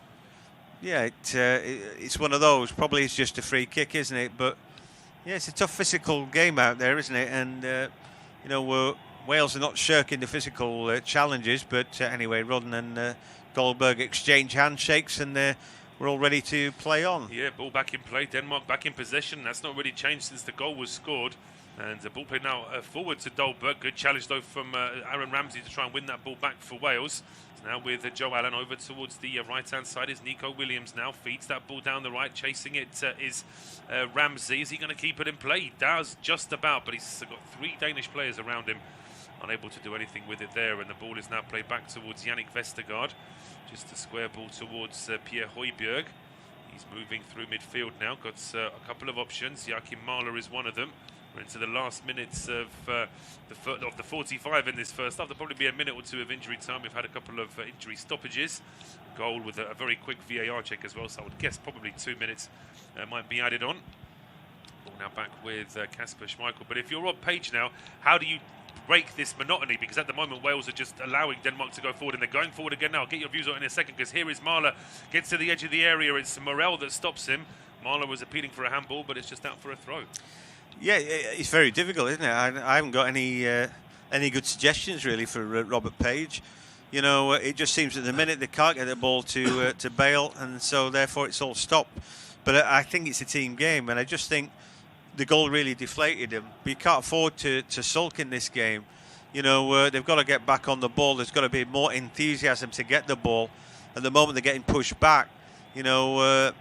yeah, it's one of those. Probably it's just a free kick, isn't it? But yeah, it's a tough physical game out there, isn't it? And you know, Wales are not shirking the physical challenges, but anyway, Rodden and Dolberg exchange handshakes, and we're all ready to play on. Yeah, ball back in play. Denmark back in possession. That's not really changed since the goal was scored. And the ball played now forward to Dolberg. Good challenge though from Aaron Ramsey to try and win that ball back for Wales. Now with Joe Allen over towards the right-hand side is Nico Williams now. Feeds that ball down the right. Chasing it is Ramsey. Is he going to keep it in play? He does just about, but he's got three Danish players around him. Unable to do anything with it there. And the ball is now played back towards Yannick Vestergaard. Just a square ball towards Pierre Højbjerg. He's moving through midfield now. Got a couple of options. Joachim Mahler is one of them. We're into the last minutes of the 45 in this first half. There'll probably be a minute or two of injury time. We've had a couple of injury stoppages. Goal with a very quick VAR check as well, so I would guess probably 2 minutes might be added on. Ball now back with Kasper Schmeichel. But if you're Rob Page now, how do you break this monotony? Because at the moment Wales are just allowing Denmark to go forward, and they're going forward again now. I'll get your views on it in a second, because here is Mahler, gets to the edge of the area. It's Morel that stops him. Mahler was appealing for a handball, but it's just out for a throw. Yeah, it's very difficult, isn't it? I haven't got any good suggestions really for Robert Page. You know, it just seems at the minute they can't get the ball to Bale, and so therefore it's all stopped. But I think it's a team game, and I just think the goal really deflated him. But you can't afford to sulk in this game. You know, they've got to get back on the ball. There's got to be more enthusiasm to get the ball. At the moment they're getting pushed back, you know,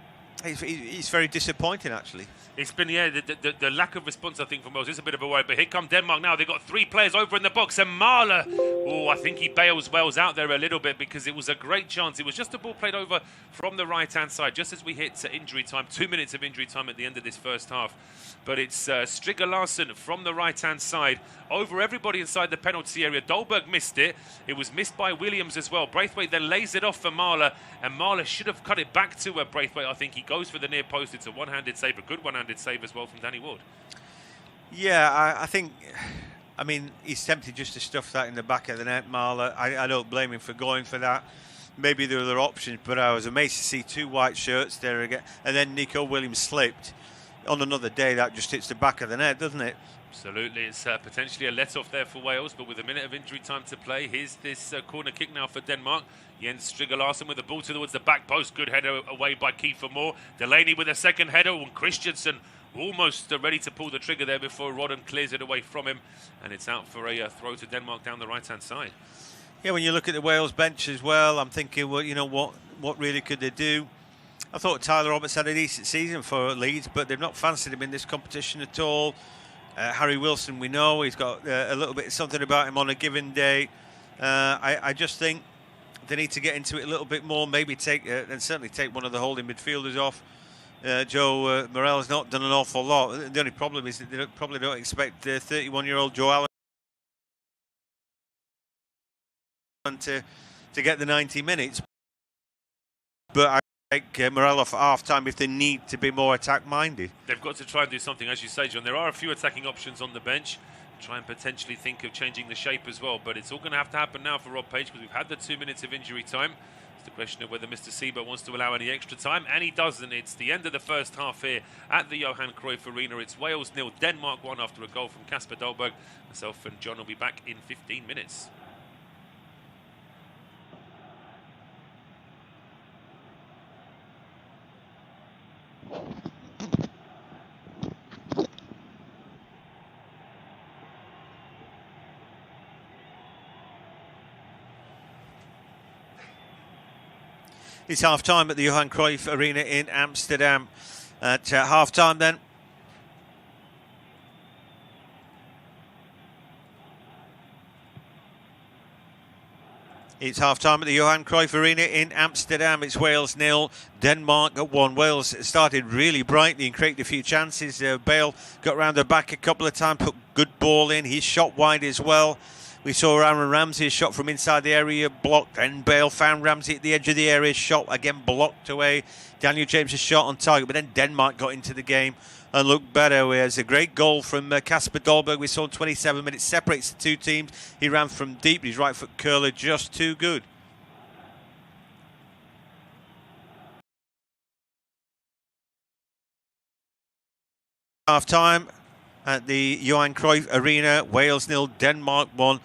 it's very disappointing actually. It's been, yeah, the lack of response, I think, from Wales is a bit of a worry. But here come Denmark now. They've got 3 players over in the box. And Mahler, oh, I think he bails Wales out there a little bit because it was a great chance. It was just a ball played over from the right-hand side, just as we hit injury time. 2 minutes of injury time at the end of this first half. But it's Strigger Larsen from the right-hand side over everybody inside the penalty area. Dolberg missed it. It was missed by Williams as well. Braithwaite then lays it off for Mahler, and Mahler should have cut it back to Braithwaite. I think he goes for the near post. It's a one-handed save, a good one-handed save as well from Danny Ward. Yeah, I think, I mean, he's tempted just to stuff that in the back of the net, Mahler. I don't blame him for going for that. Maybe there are other options, but I was amazed to see 2 white shirts there again. And then Nico Williams slipped. On another day, that just hits the back of the net, doesn't it? Absolutely. It's potentially a let-off there for Wales, but with a minute of injury time to play, here's this corner kick now for Denmark. Jens Strigger Larsen with the ball towards the back post. Good header away by Kiefer Moore. Delaney with a second header, and Christensen almost ready to pull the trigger there before Rodden clears it away from him. And it's out for a throw to Denmark down the right-hand side. Yeah, when you look at the Wales bench as well, I'm thinking, well, you know, what really could they do? I thought Tyler Roberts had a decent season for Leeds, but they've not fancied him in this competition at all. Harry Wilson, we know he's got a little bit something about him on a given day. I just think they need to get into it a little bit more. Maybe take and certainly take one of the holding midfielders off. Joe Morell's not done an awful lot. The only problem is that they probably don't expect 31-year-old Joe Allen to get the 90 minutes. But I take Morel off at half-time if they need to be more attack-minded. They've got to try and do something, as you say, John. There are a few attacking options on the bench. Try and potentially think of changing the shape as well. But it's all going to have to happen now for Rob Page because we've had the 2 minutes of injury time. It's the question of whether Mr. Sieber wants to allow any extra time, and he doesn't. It's the end of the first half here at the Johan Cruyff Arena. It's Wales 0, Denmark 1 after a goal from Kasper Dolberg. Myself and John will be back in 15 minutes. It's half-time at the Johan Cruyff Arena in Amsterdam. At half-time then, it's half-time at the Johan Cruyff Arena in Amsterdam. It's Wales 0, Denmark 1. Wales started really brightly and created a few chances. Bale got round the back a couple of times, put good ball in. He shot wide as well. We saw Aaron Ramsey's shot from inside the area blocked, and Bale found Ramsey at the edge of the area, shot again blocked away. Daniel James' shot on target, but then Denmark got into the game and looked better. There's a great goal from Kasper Dolberg. We saw in 27 minutes, separates the 2 teams. He ran from deep, his right foot curler just too good. Half time at the Johan Cruyff Arena. Wales 0, Denmark 1.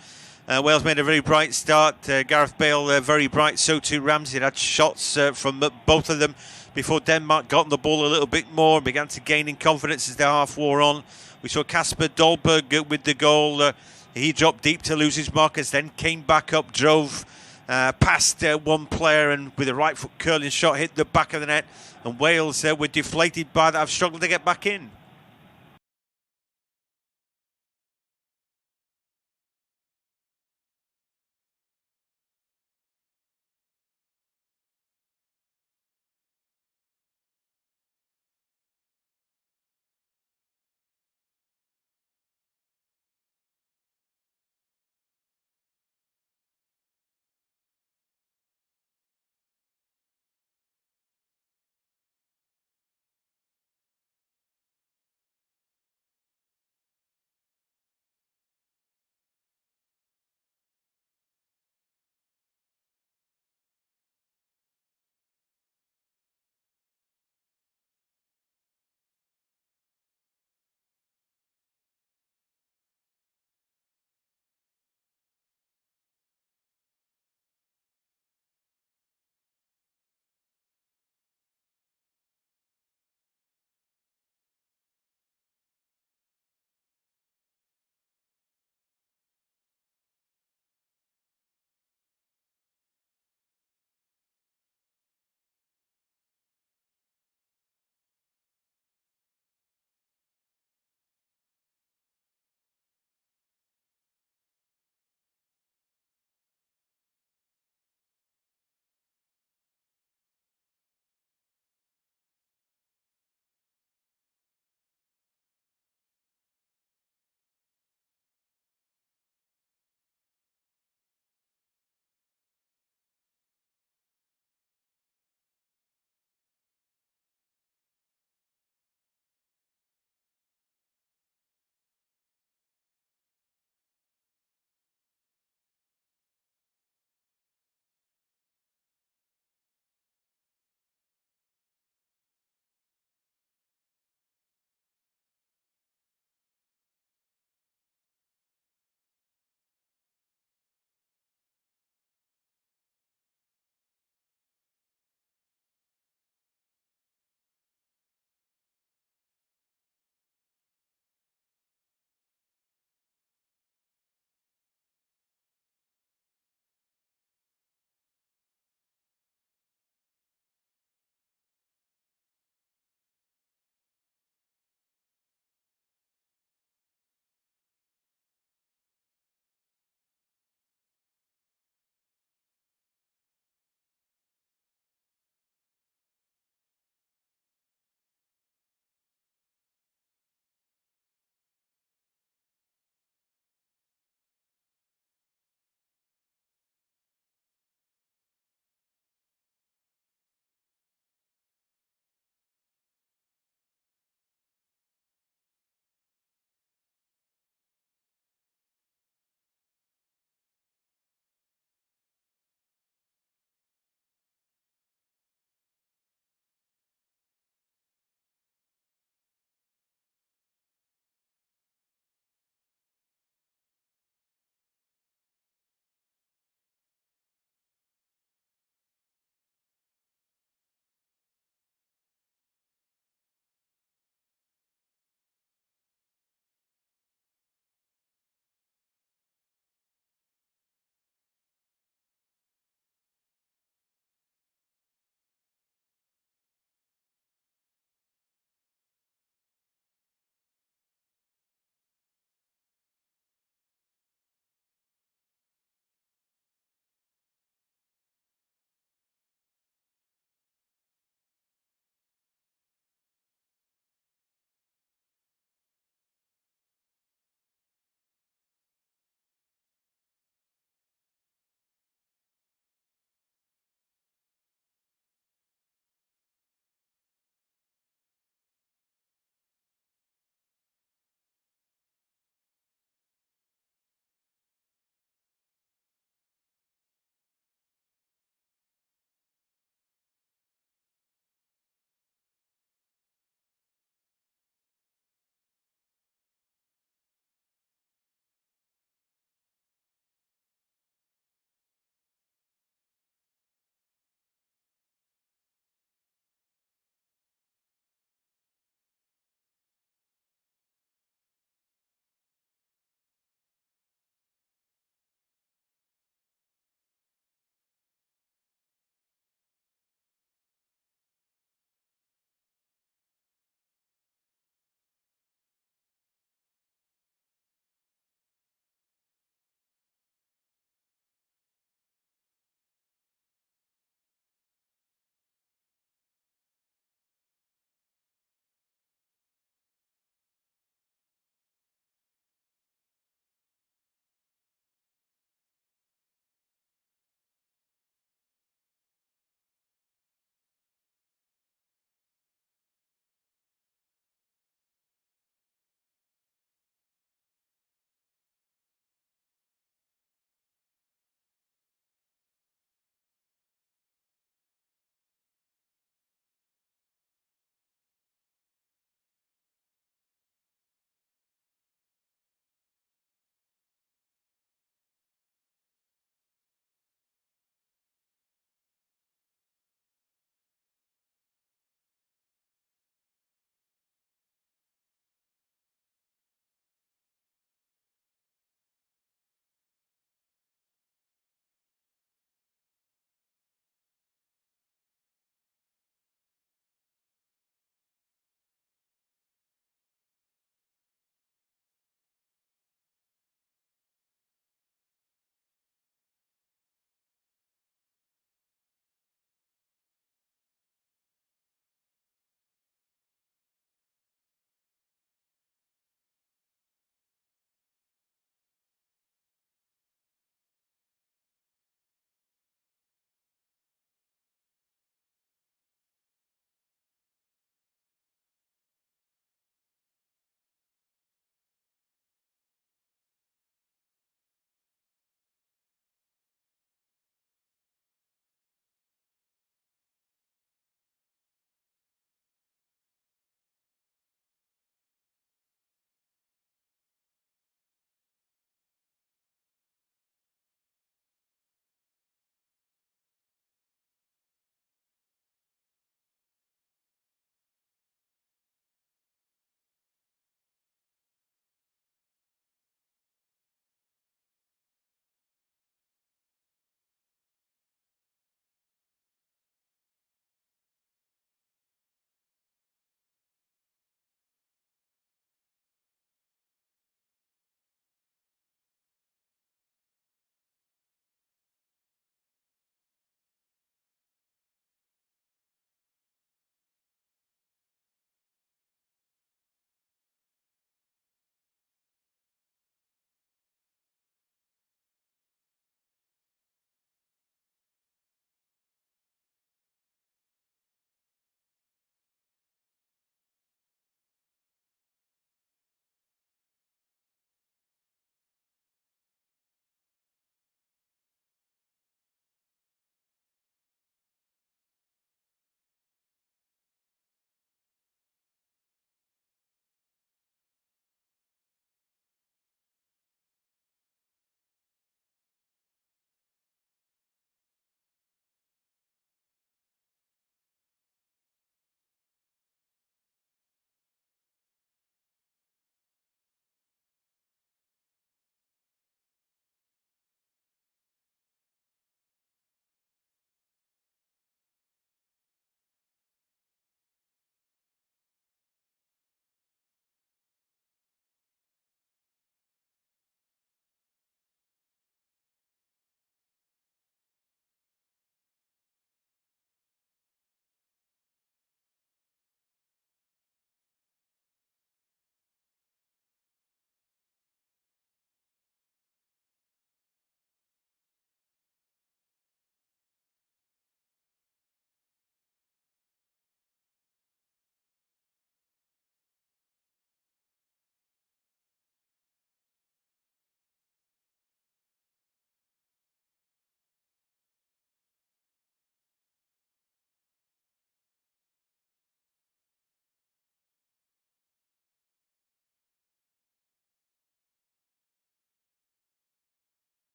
Wales made a very bright start. Gareth Bale very bright. So too Ramsey had shots from both of them before Denmark got on the ball a little bit more and began to gain in confidence as the half wore on. We saw Kasper Dolberg with the goal. He dropped deep to lose his markers, then came back up, drove past one player, and with a right foot curling shot hit the back of the net. And Wales were deflated by that. Have struggled to get back in.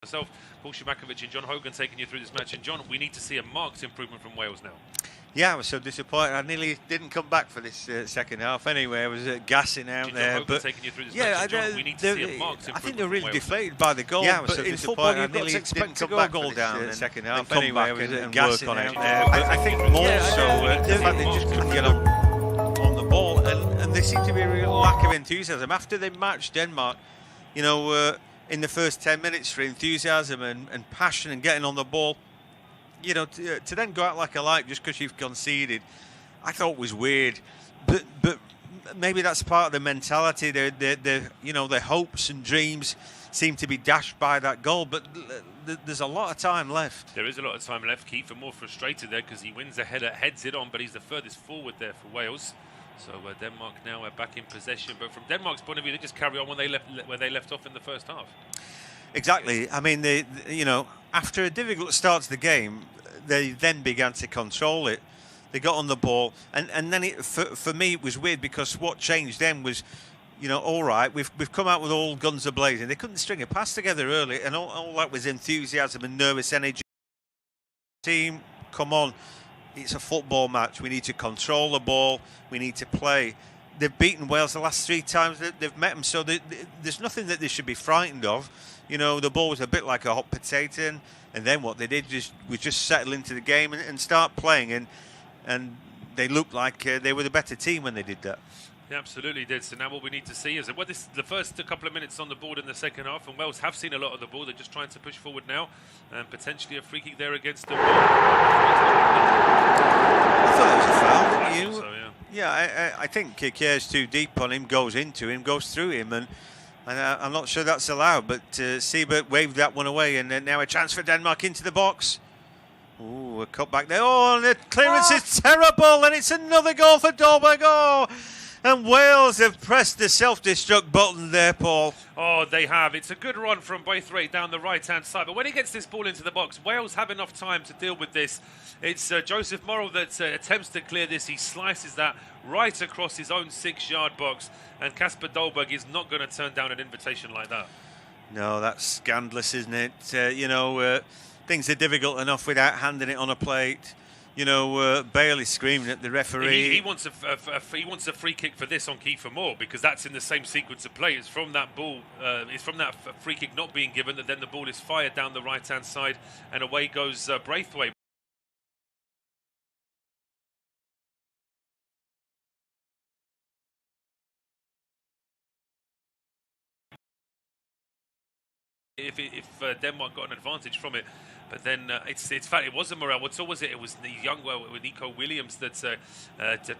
Myself, Paul Schumacher and John Hogan taking you through this match. And John, we need to see a marked improvement from Wales now. Yeah, I was so disappointed. I nearly didn't come back for this second half. Anyway, I was gassing out there. But taking you through this match. John, we need to see a marked improvement. I think they're really deflated by the goal. Yeah, I was but so in football, you've got to expect to go a goal down in the second half. Anyway, I was gassing out there. But I think more so the fact they just couldn't get on the ball, and there seemed to be a real lack of enthusiasm after they matched Denmark. You know, in the first 10 minutes, for enthusiasm and passion and getting on the ball. You know, to then go out like a light just because you've conceded, I thought was weird. But maybe that's part of the mentality. You know, their hopes and dreams seem to be dashed by that goal. But there's a lot of time left. There is a lot of time left. Kiefer more frustrated there because he wins the header, heads it on, but he's the furthest forward there for Wales. So Denmark now are back in possession. But from Denmark's point of view, they just carry on where they left off in the first half. Exactly. I mean, you know, after a difficult start to the game, they then began to control it. They got on the ball, and then for me it was weird because what changed then was, you know, all right, we've come out with all guns a-blazing. They couldn't string a pass together early, and all that was enthusiasm and nervous energy. Team, come on, it's a football match. We need to control the ball. We need to play. They've beaten Wales the last 3 times that they've met them, so there's nothing that they should be frightened of. You know, the ball was a bit like a hot potato, and then what they did was just settle into the game and start playing, and they looked like they were the better team when they did that. They absolutely did. So now what we need to see is this is the first couple of minutes on the board in the second half, and Wales have seen a lot of the ball. They're just trying to push forward now, and potentially a free kick there against them. I thought it was a foul, didn't you? So, yeah. Yeah, I think Kier's too deep on him, goes into him, goes through him, and I'm not sure that's allowed, but Siebert waved that one away, and now a chance for Denmark into the box. Ooh, a cut back there. Oh, and the clearance is terrible, and it's another goal for Dolberg. Oh, and Wales have pressed the self-destruct button there, Paul. Oh, they have. It's a good run from Braithwaite down the right-hand side, but when he gets this ball into the box, Wales have enough time to deal with this. It's Joseph Morrell that attempts to clear this. He slices that right across his own 6-yard box, and Kasper Dolberg is not going to turn down an invitation like that. No, that's scandalous, isn't it? You know, things are difficult enough without handing it on a plate. You know, Bailey screaming at the referee. He wants a free kick for this on Kiefer Moore, because that's in the same sequence of play. It's from that ball, it's from that free kick not being given that then the ball is fired down the right-hand side, and away goes Braithwaite. If Denmark got an advantage from it, but then it's fact it wasn't Morrell. What was it? It was the young with Nico Williams that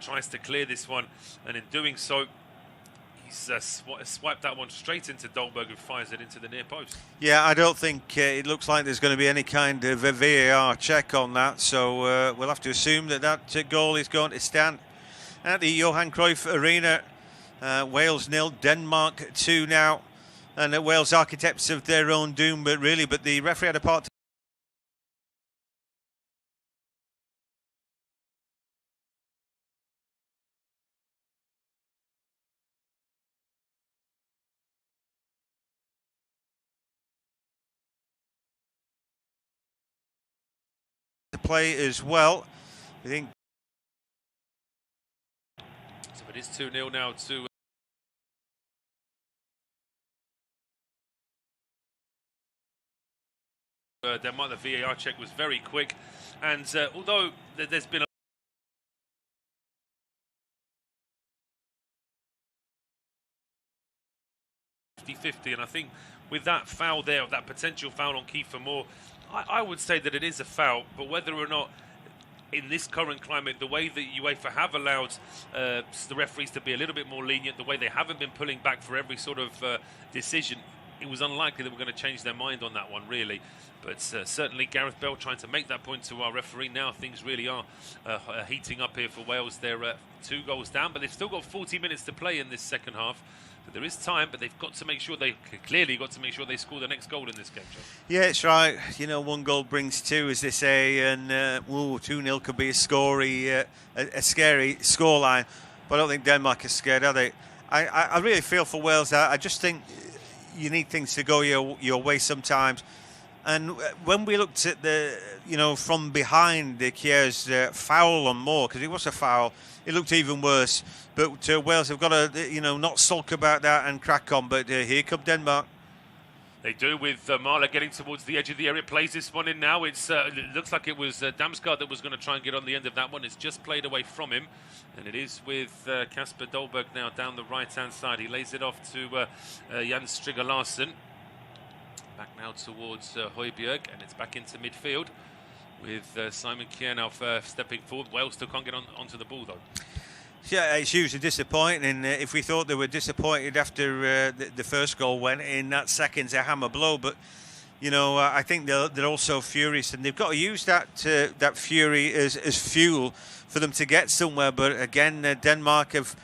tries to clear this one, and in doing so, he's swiped that one straight into Dolberg, who fires it into the near post. Yeah, I don't think it looks like there's going to be any kind of a VAR check on that, so we'll have to assume that goal is going to stand at the Johan Cruyff Arena. Wales 0, Denmark 2 now. And Wales architects of their own doom, but the referee had a part to play as well. I think. So it is 2-0 now to. Denmark. The VAR check was very quick, and although there's been a 50-50, and I think with that foul there, that potential foul on Kiefer Moore, I would say that it is a foul, but whether or not in this current climate, the way that UEFA have allowed the referees to be a little bit more lenient, the way they haven't been pulling back for every sort of decision, it was unlikely that we're going to change their mind on that one, really. But certainly Gareth Bell trying to make that point to our referee. Now things really are heating up here for Wales. They're 2 goals down, but they've still got 40 minutes to play in this second half. So there is time, but they've got to make sure they score the next goal in this game, John. Yeah, it's right. You know, 1 goal brings 2, as they say, and 2-0 could be a scary scoreline. But I don't think Denmark is scared, are they? I really feel for Wales. I just think you need things to go your way sometimes. And when we looked at the, from behind the Kier's foul on Moore, because it was a foul, it looked even worse. But Wales have got to, not sulk about that and crack on. But here come Denmark. They do, with Marler getting towards the edge of the area. Plays this one in now. It looks like it was Damsgaard that was going to try and get on the end of that one. It's just played away from him. And it is with Kasper Dolberg now down the right-hand side. He lays it off to Jan Striger Larsen. Back now towards Højbjerg, and it's back into midfield with Simon Kjær now stepping forward. Wales still can't get onto the ball, though. Yeah, it's hugely disappointing. If we thought they were disappointed after the first goal went in, that second's a hammer blow. But, I think they're also furious, and they've got to use that fury as fuel for them to get somewhere. But again, Denmark have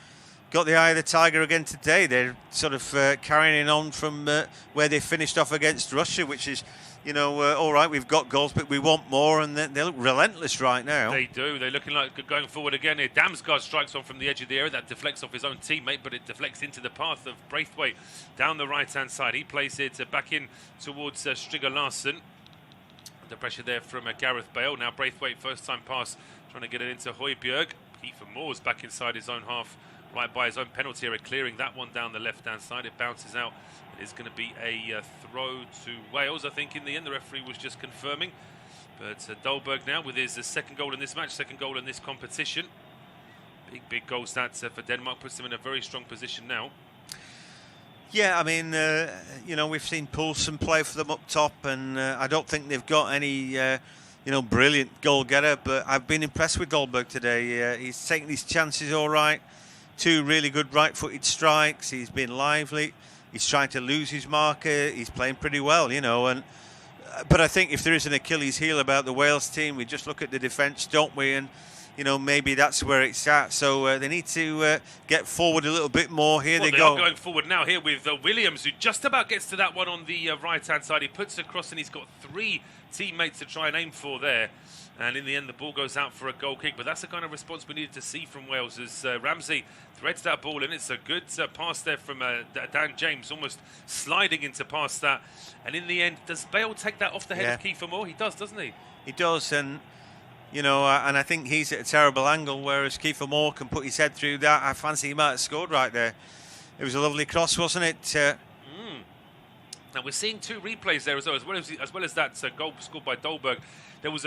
got the eye of the tiger again today. They're sort of carrying on from where they finished off against Russia, which is, all right, we've got goals, but we want more, and they look relentless right now. They do. They're looking like going forward again here. Damsgaard strikes one from the edge of the area. That deflects off his own teammate, but it deflects into the path of Braithwaite down the right-hand side. He plays it back in towards Striger Larsen. The pressure there from Gareth Bale. Now Braithwaite, first-time pass, trying to get it into Højbjerg. Kiefer Moore's back inside his own half, right by his own penalty area, clearing that one down the left-hand side. It bounces out. It is going to be a throw to Wales, I think, in the end. The referee was just confirming. But Dolberg now with his second goal in this match, second goal in this competition. Big goals that for Denmark, puts them in a very strong position now. Yeah, I mean, we've seen Poulsen play for them up top, and I don't think they've got any, brilliant goal-getter, but I've been impressed with Dolberg today. He's taking his chances all right. 2 really good right-footed strikes. He's been lively. He's trying to lose his marker. He's playing pretty well, but I think if there is an Achilles heel about the Wales team, we just look at the defence, don't we? And, maybe that's where it's at. So they need to get forward a little bit more. Here they go. Are going forward now here with Williams, who just about gets to that one on the right-hand side. He puts it across, and he's got 3 teammates to try and aim for there. And in the end, the ball goes out for a goal kick. But that's the kind of response we needed to see from Wales as Ramsey threads that ball in. It's a good pass there from Dan James, almost sliding into past that. And in the end, does Bale take that off the head of Kiefer Moore? He does, doesn't he? He does, and and I think he's at a terrible angle, whereas Kiefer Moore can put his head through that. I fancy he might have scored right there. It was a lovely cross, wasn't it? Now we're seeing 2 replays there as well as that goal scored by Dolberg. There was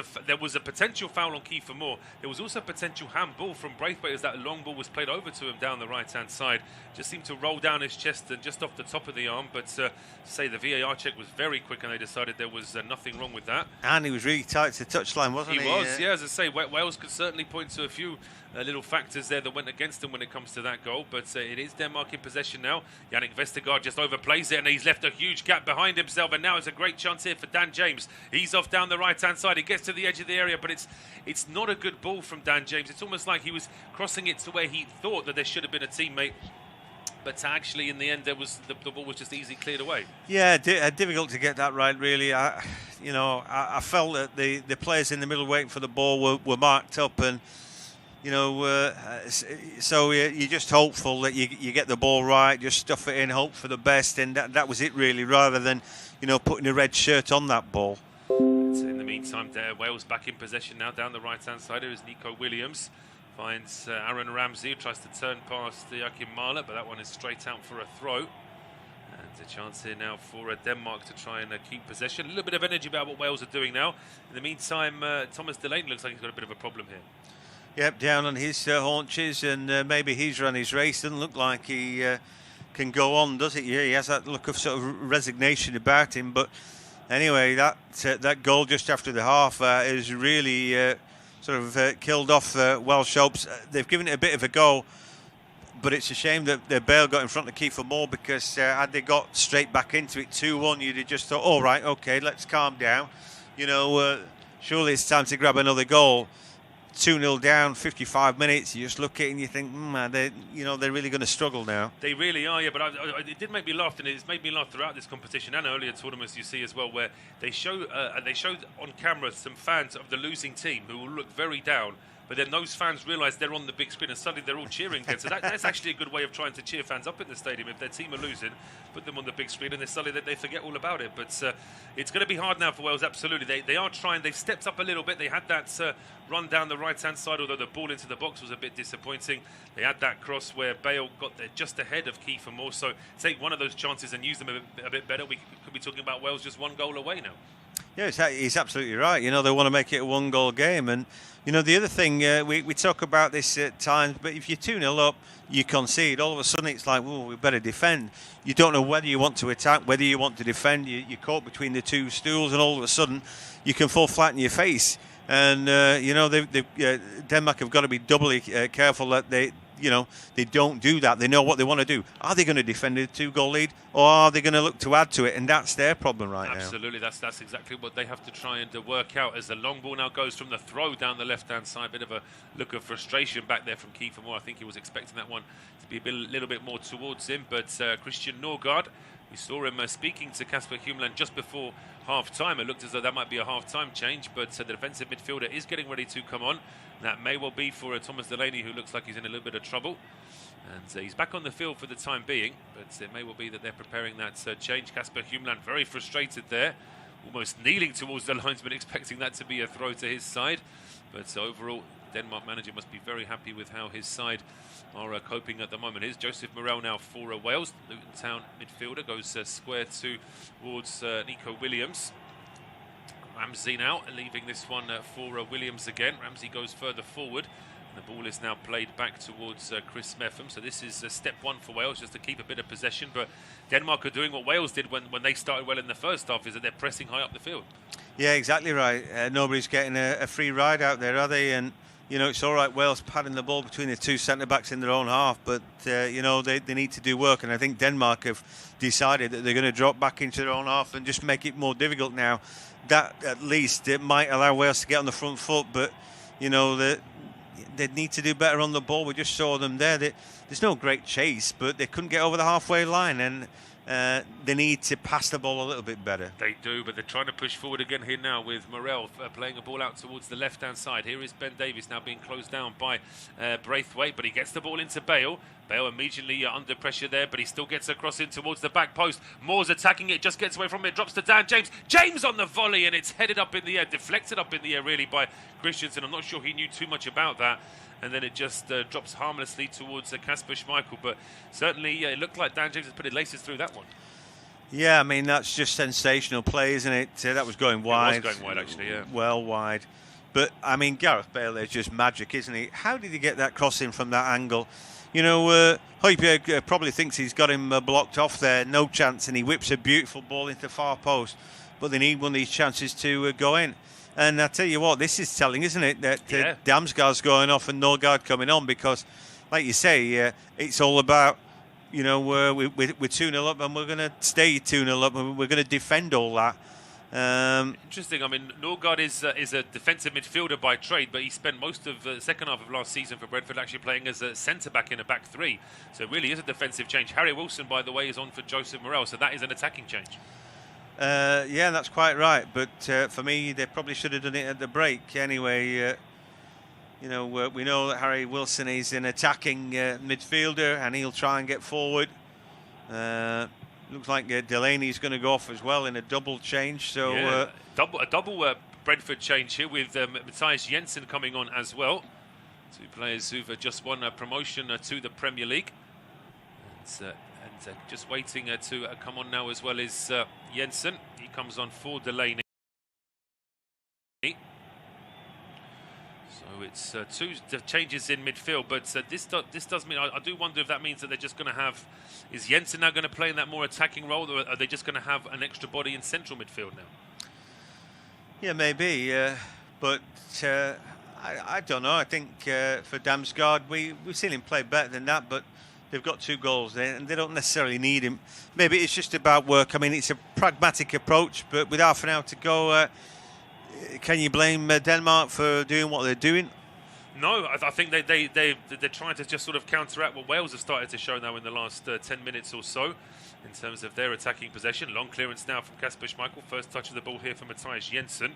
a potential foul on Kiefer Moore. There was also a potential handball from Braithwaite as that long ball was played over to him down the right-hand side. Just seemed to roll down his chest and just off the top of the arm. But say the VAR check was very quick, and they decided there was nothing wrong with that. And he was really tight to the touchline, wasn't he? He was, yeah. As I say, Wales could certainly point to a few little factors there that went against them when it comes to that goal. But it is Denmark in possession now. Yannick Vestergaard just overplays it, and he's left a huge gap behind himself. And now it's a great chance here for Dan James. He's off down the right-hand side. He gets to the edge of the area, but it's not a good ball from Dan James. It's almost like he was crossing it to where he thought that there should have been a teammate. But actually, in the end, there was the ball was just easily cleared away. Yeah, difficult to get that right, really. I felt that the players in the middle waiting for the ball were marked up, and so you're just hopeful that you get the ball right, just stuff it in, hope for the best, and that was it really, rather than putting a red shirt on that ball. In the meantime, Wales back in possession now down the right-hand side. Here is Nico Williams. Finds Aaron Ramsey, who tries to turn past Joachim Mahler, but that one is straight out for a throw. And a chance here now for Denmark to try and keep possession. A little bit of energy about what Wales are doing now. In the meantime, Thomas Delaney looks like he's got a bit of a problem here. Yep, down on his haunches, and maybe he's run his race. Doesn't look like he can go on, does it? Yeah, he has that look of sort of resignation about him. But anyway, that goal just after the half is really sort of killed off Welsh hopes. They've given it a bit of a go, but it's a shame that Bale got in front of Kiefer Moore, because had they got straight back into it 2-1, you'd have just thought, all right, okay, let's calm down. Surely it's time to grab another goal. 2-0 down, 55 minutes. You just look at it and you think, they're really going to struggle now. They really are, yeah. But it did make me laugh, and it's made me laugh throughout this competition and earlier tournaments. You see as well, where they showed on camera some fans of the losing team who will look very down, but then those fans realise they're on the big screen and suddenly they're all cheering again. So that's actually a good way of trying to cheer fans up in the stadium. If their team are losing, put them on the big screen and then suddenly they forget all about it. But it's going to be hard now for Wales, absolutely. They are trying, they've stepped up a little bit. They had that run down the right-hand side, although the ball into the box was a bit disappointing. They had that cross where Bale got there just ahead of Kiefer Moore. So take one of those chances and use them a bit better. We could be talking about Wales just one goal away now. Yeah, he's absolutely right. You know, they want to make it a one-goal game. And, you know, the other thing, we talk about this at times, but if you're 2-0 up, you concede. All of a sudden, it's like, well, we better defend. You don't know whether you want to attack, whether you want to defend. You're caught between the two stools, and all of a sudden, you can fall flat in your face. And, you know, Denmark have got to be doubly careful that they don't do that. They know what they want to do. Are they going to defend a 2-goal lead, or are they going to look to add to it? And that's their problem right now. Absolutely, that's exactly what they have to try and work out. As the long ball now goes from the throw down the left-hand side, bit of a look of frustration back there from Kiefer Moore. I think he was expecting that one to be a little bit more towards him, but Christian Norgard, we saw him speaking to Kasper Hjulmand just before half-time. It looked as though that might be a half-time change, but the defensive midfielder is getting ready to come on. That may well be for Thomas Delaney, who looks like he's in a little bit of trouble. And he's back on the field for the time being, but it may well be that they're preparing that change. Kasper Hjulmand very frustrated there, almost kneeling towards the linesman, expecting that to be a throw to his side. But overall, Denmark manager must be very happy with how his side are coping at the moment. Here's Joseph Morel now for Wales. Luton Town midfielder goes square towards Nico Williams. Ramsey now leaving this one for Williams again. Ramsey goes further forward. And the ball is now played back towards Chris Meffam. So this is step one for Wales, just to keep a bit of possession. But Denmark are doing what Wales did when they started well in the first half, is that they're pressing high up the field. Yeah, exactly right. Nobody's getting a free ride out there, are they? And, you know, it's all right, Wales padding the ball between the two centre-backs in their own half, but, you know, they need to do work. And I think Denmark have decided that they're going to drop back into their own half and just make it more difficult now. That, at least, it might allow Wales to get on the front foot, but, you know, they need to do better on the ball. We just saw them there. There's no great chase, but they couldn't get over the halfway line, and they need to pass the ball a little bit better. They do, but they're trying to push forward again here now with Morel playing a ball out towards the left-hand side. Here is Ben Davies now being closed down by Braithwaite, but he gets the ball into Bale. Bale immediately under pressure there, but he still gets across in towards the back post. Moore's attacking it, just gets away from it, drops to Dan James. James on the volley, and it's headed up in the air, deflected up in the air really by Christensen. I'm not sure he knew too much about that. And then it just drops harmlessly towards Kasper Schmeichel. But certainly it looked like Dan James has put his laces through that one. Yeah, I mean, that's just sensational play, isn't it? That was going wide. It was going wide, actually, yeah. Well wide. But, I mean, Gareth Bale is just magic, isn't he? How did he get that crossing from that angle? You know, Højbjerg probably thinks he's got him blocked off there. No chance, and he whips a beautiful ball into the far post. But they need one of these chances to go in. And I tell you what, this is telling, isn't it, that Damsgaard's going off and Norgard coming on, because, like you say, it's all about, you know, we're 2-0 up and we're going to stay 2-0 up and we're going to defend all that. Interesting. I mean, Norgard is a defensive midfielder by trade, but he spent most of the second half of last season for Brentford actually playing as a centre-back in a back three. So it really is a defensive change. Harry Wilson, by the way, is on for Joseph Morel, so that is an attacking change. Yeah, that's quite right. But for me, they probably should have done it at the break. Anyway, you know, we know that Harry Wilson is an attacking midfielder, and he'll try and get forward. Looks like Delaney's going to go off as well in a double change. So yeah, a double Brentford change here with Matthias Jensen coming on as well. Two players who've just won a promotion to the Premier League. And just waiting to come on now as well is Jensen. He comes on for Delaney. So it's two changes in midfield, but this does mean I do wonder if that means that they're just going to have. Is Jensen now going to play in that more attacking role, or are they just going to have an extra body in central midfield now? Yeah, maybe, but I don't know. I think for Damsgaard, we've seen him play better than that, but they've got 2 goals there, and they don't necessarily need him. Maybe it's just about work. I mean, it's a pragmatic approach, but with half an hour to go, can you blame Denmark for doing what they're doing? No, I think they're trying to just sort of counteract what Wales have started to show now in the last 10 minutes or so in terms of their attacking possession. Long clearance now from Kasper Schmeichel. First touch of the ball here for Matthias Jensen.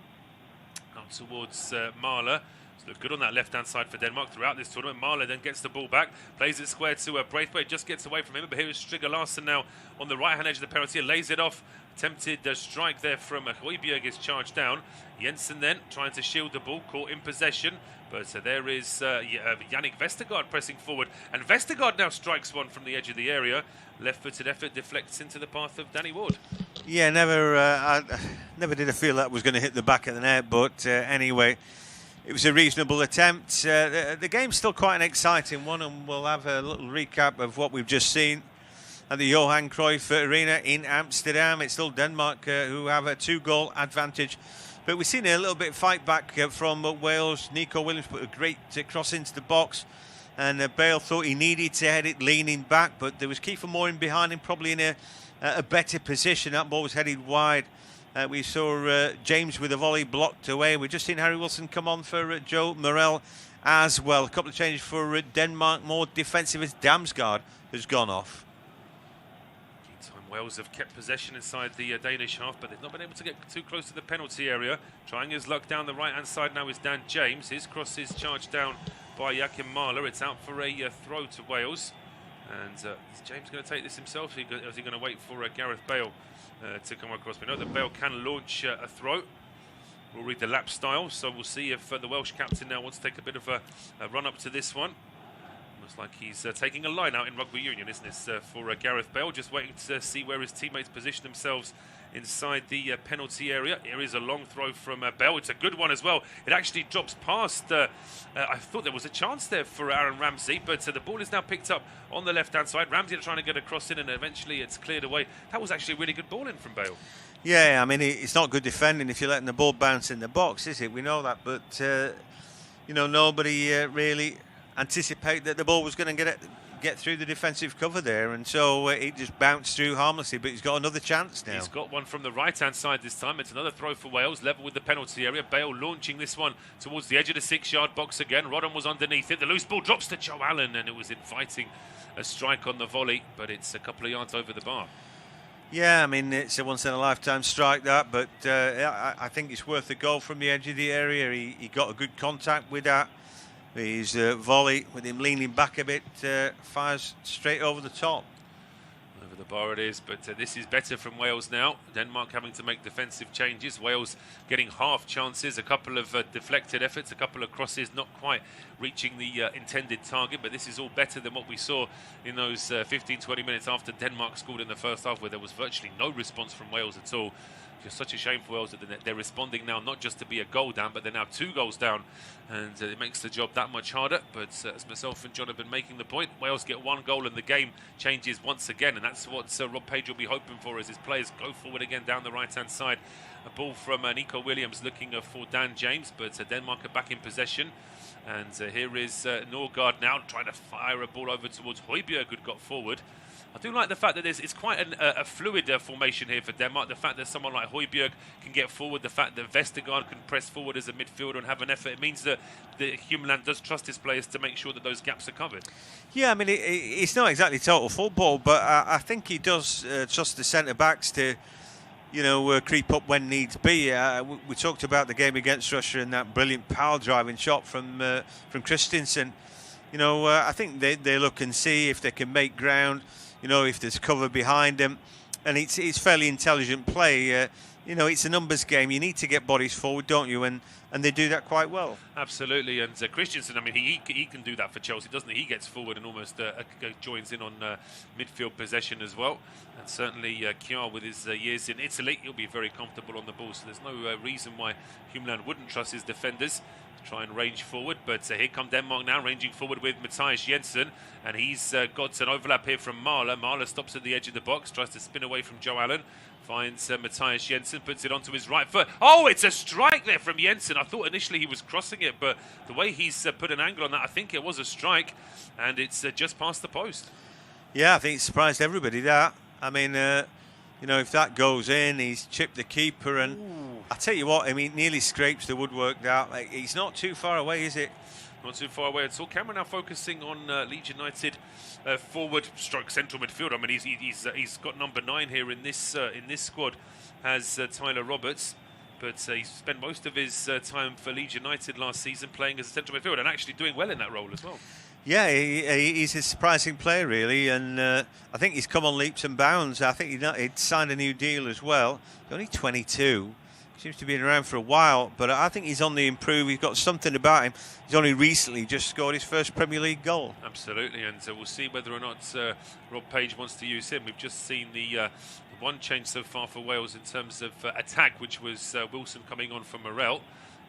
Out towards Mahler. Look good on that left-hand side for Denmark throughout this tournament. Mahler then gets the ball back, plays it square to Braithwaite, just gets away from him. But here is Strigger Larsen now on the right-hand edge of the penalty, lays it off. Attempted strike there from Højbjerg is charged down. Jensen then trying to shield the ball, caught in possession. But there is Yannick Vestergaard pressing forward. And Vestergaard now strikes one from the edge of the area. Left-footed effort deflects into the path of Danny Ward. Yeah, I never did feel that was going to hit the back of the net. But anyway, it was a reasonable attempt. The game's still quite an exciting one, and we'll have a little recap of what we've just seen at the Johan Cruyff Arena in Amsterdam. It's still Denmark who have a 2-goal advantage. But we've seen a little bit of fight back from Wales. Nico Williams put a great cross into the box, and Bale thought he needed to head it leaning back, but there was Kiefer Moore in behind him, probably in a better position. That ball was headed wide. We saw James with a volley blocked away. We've just seen Harry Wilson come on for Joe Morel as well. A couple of changes for Denmark, more defensive as Damsgaard has gone off. Wales have kept possession inside the Danish half, but they've not been able to get too close to the penalty area. Trying his luck down the right-hand side now is Dan James. His cross is charged down by Joachim Mahler. It's out for a throw to Wales. And is James going to take this himself? Or is he going to wait for Gareth Bale to come across? We know that Bale can launch a throw. We'll read the lap style, so we'll see if the Welsh captain now wants to take a bit of a run up to this one. Looks like he's taking a line out in rugby union, isn't it, for Gareth Bale? Just waiting to see where his teammates position themselves inside the penalty area. Here is a long throw from Bale. It's a good one as well. It actually drops past. I thought there was a chance there for Aaron Ramsey, but the ball is now picked up on the left-hand side. Ramsey trying to get a cross in, and eventually it's cleared away. That was actually a really good ball in from Bale. Yeah, I mean, it's not good defending if you're letting the ball bounce in the box, is it? We know that, but you know, nobody really anticipate that the ball was going to get through the defensive cover there, and so it just bounced through harmlessly. But he's got another chance now. He's got one from the right-hand side this time. It's another throw for Wales, level with the penalty area. Bale launching this one towards the edge of the 6-yard box again. Rodham was underneath it. The loose ball drops to Joe Allen, and it was inviting a strike on the volley, but it's a couple of yards over the bar. Yeah, I mean, it's a once-in-a-lifetime strike, that, but I think it's worth a goal from the edge of the area. He got a good contact with that. His volley, with him leaning back a bit, fires straight over the top. Over the bar it is, but this is better from Wales now. Denmark having to make defensive changes. Wales getting half chances, a couple of deflected efforts, a couple of crosses, not quite reaching the intended target, but this is all better than what we saw in those 15-20 minutes after Denmark scored in the first half, where there was virtually no response from Wales at all. Just such a shame for Wales that they're responding now, not just to be a goal down, but they're now 2 goals down, and it makes the job that much harder. But as myself and John have been making the point, Wales get 1 goal and the game changes once again, and that's what Rob Page will be hoping for as his players go forward again down the right-hand side. A ball from Nico Williams looking for Dan James, but Denmark are back in possession. And here is Norgard now trying to fire a ball over towards Højbjerg, who got forward. I do like the fact that it's quite a fluid formation here for Denmark. The fact that someone like Højbjerg can get forward, the fact that Vestergaard can press forward as a midfielder and have an effort, it means that the Humeland does trust his players to make sure that those gaps are covered. Yeah, I mean, it's not exactly total football, but I think he does trust the centre-backs to, you know, creep up when needs be. We talked about the game against Russia and that brilliant power-driving shot from Christensen. You know, I think they look and see if they can make ground. You know, if there's cover behind them, and it's fairly intelligent play. You know, it's a numbers game. You need to get bodies forward, don't you? And they do that quite well. Absolutely. And Christensen, I mean, he can do that for Chelsea, doesn't he? He gets forward and almost joins in on midfield possession as well. And certainly Kjaer, with his years in Italy, he'll be very comfortable on the ball. So there's no reason why Humeland wouldn't trust his defenders to try and range forward. But here come Denmark now, ranging forward with Mathias Jensen. And he's got an overlap here from Mahler. Mahler stops at the edge of the box, tries to spin away from Joe Allen. Finds Mathias Jensen, puts it onto his right foot. Oh, it's a strike there from Jensen. I thought initially he was crossing it, but the way he's put an angle on that, I think it was a strike, and it's just past the post. Yeah, I think it surprised everybody, that. I mean, you know, if that goes in, he's chipped the keeper, and I tell you what, I mean, nearly scrapes the woodwork out. Like, he's not too far away, is it? Not too far away at all. Camera now focusing on Leeds United forward stroke central midfield. I mean, he's got number 9 here in this squad as Tyler Roberts. but he spent most of his time for Leeds United last season playing as a central midfielder and actually doing well in that role as well. Yeah, he's a surprising player, really, and I think he's come on leaps and bounds. I think he'd signed a new deal as well. He's only 22. Seems to be around for a while, but I think he's on the improve. He's got something about him. He's only recently just scored his first Premier League goal. Absolutely, and we'll see whether or not Rob Page wants to use him. We've just seen the one change so far for Wales in terms of attack, which was Wilson coming on for Morel.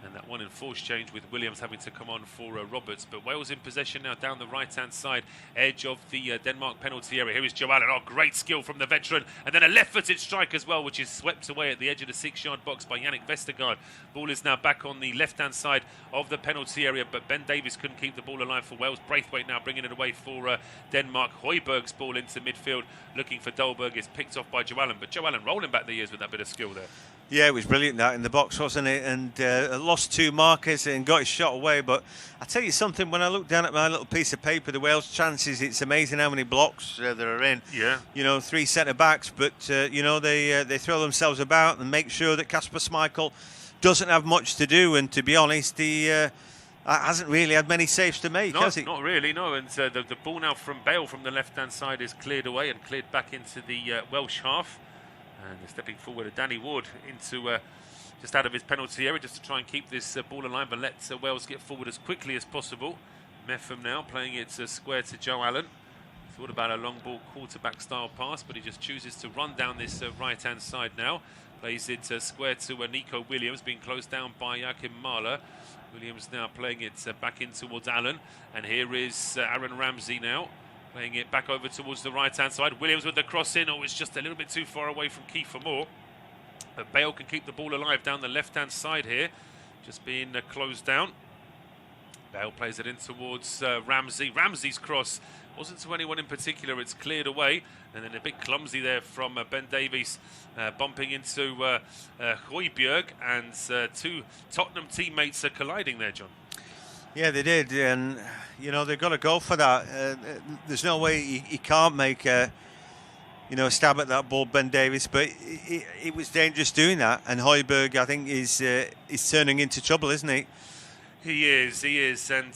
And that one enforced change with Williams having to come on for Roberts. But Wales in possession now down the right-hand side edge of the Denmark penalty area. Here is Joe Allen. Oh, great skill from the veteran. And then a left-footed strike as well, which is swept away at the edge of the 6-yard box by Yannick Vestergaard. Ball is now back on the left-hand side of the penalty area, but Ben Davies couldn't keep the ball alive for Wales. Braithwaite now bringing it away for Denmark. Højbjerg's ball into midfield, looking for Dolberg. Is picked off by Joe Allen, but Joe Allen rolling back the years with that bit of skill there. Yeah, it was brilliant that in the box, wasn't it? And lost 2 markers and got his shot away. But I tell you something, when I look down at my little piece of paper, the Wales chances, it's amazing how many blocks there are in. Yeah. You know, 3 centre backs, but you know, they throw themselves about and make sure that Kasper Schmeichel doesn't have much to do. And to be honest, he hasn't really had many saves to make, has he? Not really, no. And the ball now from Bale from the left-hand side is cleared away and cleared back into the Welsh half. And stepping forward, Danny Ward into just out of his penalty area just to try and keep this ball alive and let Wales get forward as quickly as possible. Meffam now playing it square to Joe Allen. Thought about a long ball quarterback style pass, but he just chooses to run down this right-hand side now. Plays it square to Nico Williams, being closed down by Joachim Mahler. Williams now playing it back in towards Allen. And here is Aaron Ramsey now. Playing it back over towards the right-hand side. Williams with the cross in. Oh, it's just a little bit too far away from Kiefer Moore. But Bale can keep the ball alive down the left-hand side here. Just being closed down. Bale plays it in towards Ramsey. Ramsey's cross wasn't to anyone in particular. It's cleared away. And then a bit clumsy there from Ben Davies bumping into Højbjerg. And 2 Tottenham teammates are colliding there, John. Yeah, they did, and you know they've got to go for that. There's no way he can't make a stab at that ball, Ben Davies. But it was dangerous doing that, and Højbjerg, I think, is turning into trouble, isn't he? He is, and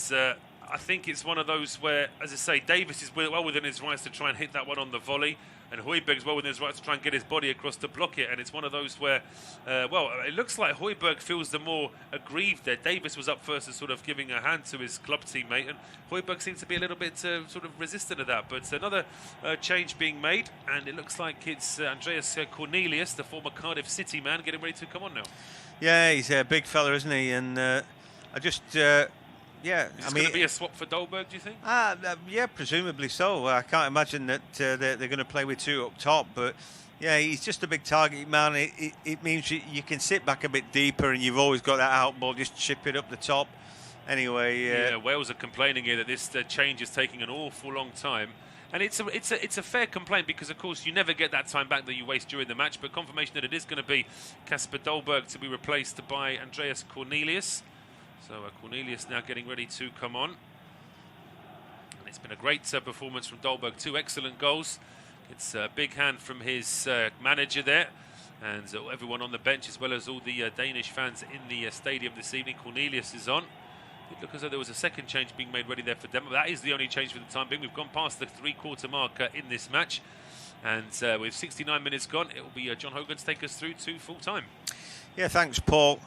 I think it's one of those where, as I say, Davies is well within his rights to try and hit that one on the volley. And Højbjerg's well within his rights to try and get his body across to block it. And it's one of those where, it looks like Højbjerg feels the more aggrieved there. Davies was up first and sort of giving a hand to his club teammate. And Højbjerg seems to be a little bit sort of resistant to that. But another change being made. And it looks like it's Andreas Cornelius, the former Cardiff City man, getting ready to come on now. Yeah, he's a big fella, isn't he? And I just... yeah, is it going to be a swap for Dolberg, do you think? Yeah, presumably so. I can't imagine that they're going to play with 2 up top, but yeah, he's just a big target man. It means you can sit back a bit deeper, and you've always got that out ball, just chip it up the top. Anyway, yeah, Wales are complaining here that this change is taking an awful long time. And it's a fair complaint because, of course, you never get that time back that you waste during the match. But confirmation that it is going to be Kasper Dolberg to be replaced by Andreas Cornelius. So Cornelius now getting ready to come on. And it's been a great performance from Dolberg. 2 excellent goals. It's a big hand from his manager there. And everyone on the bench, as well as all the Danish fans in the stadium this evening. Cornelius is on. It looked as though there was a second change being made ready there for Denmark. That is the only change for the time being. We've gone past the 3-quarter mark in this match. And with 69 minutes gone, it will be John Hogan to take us through to full time. Yeah, thanks, Paul.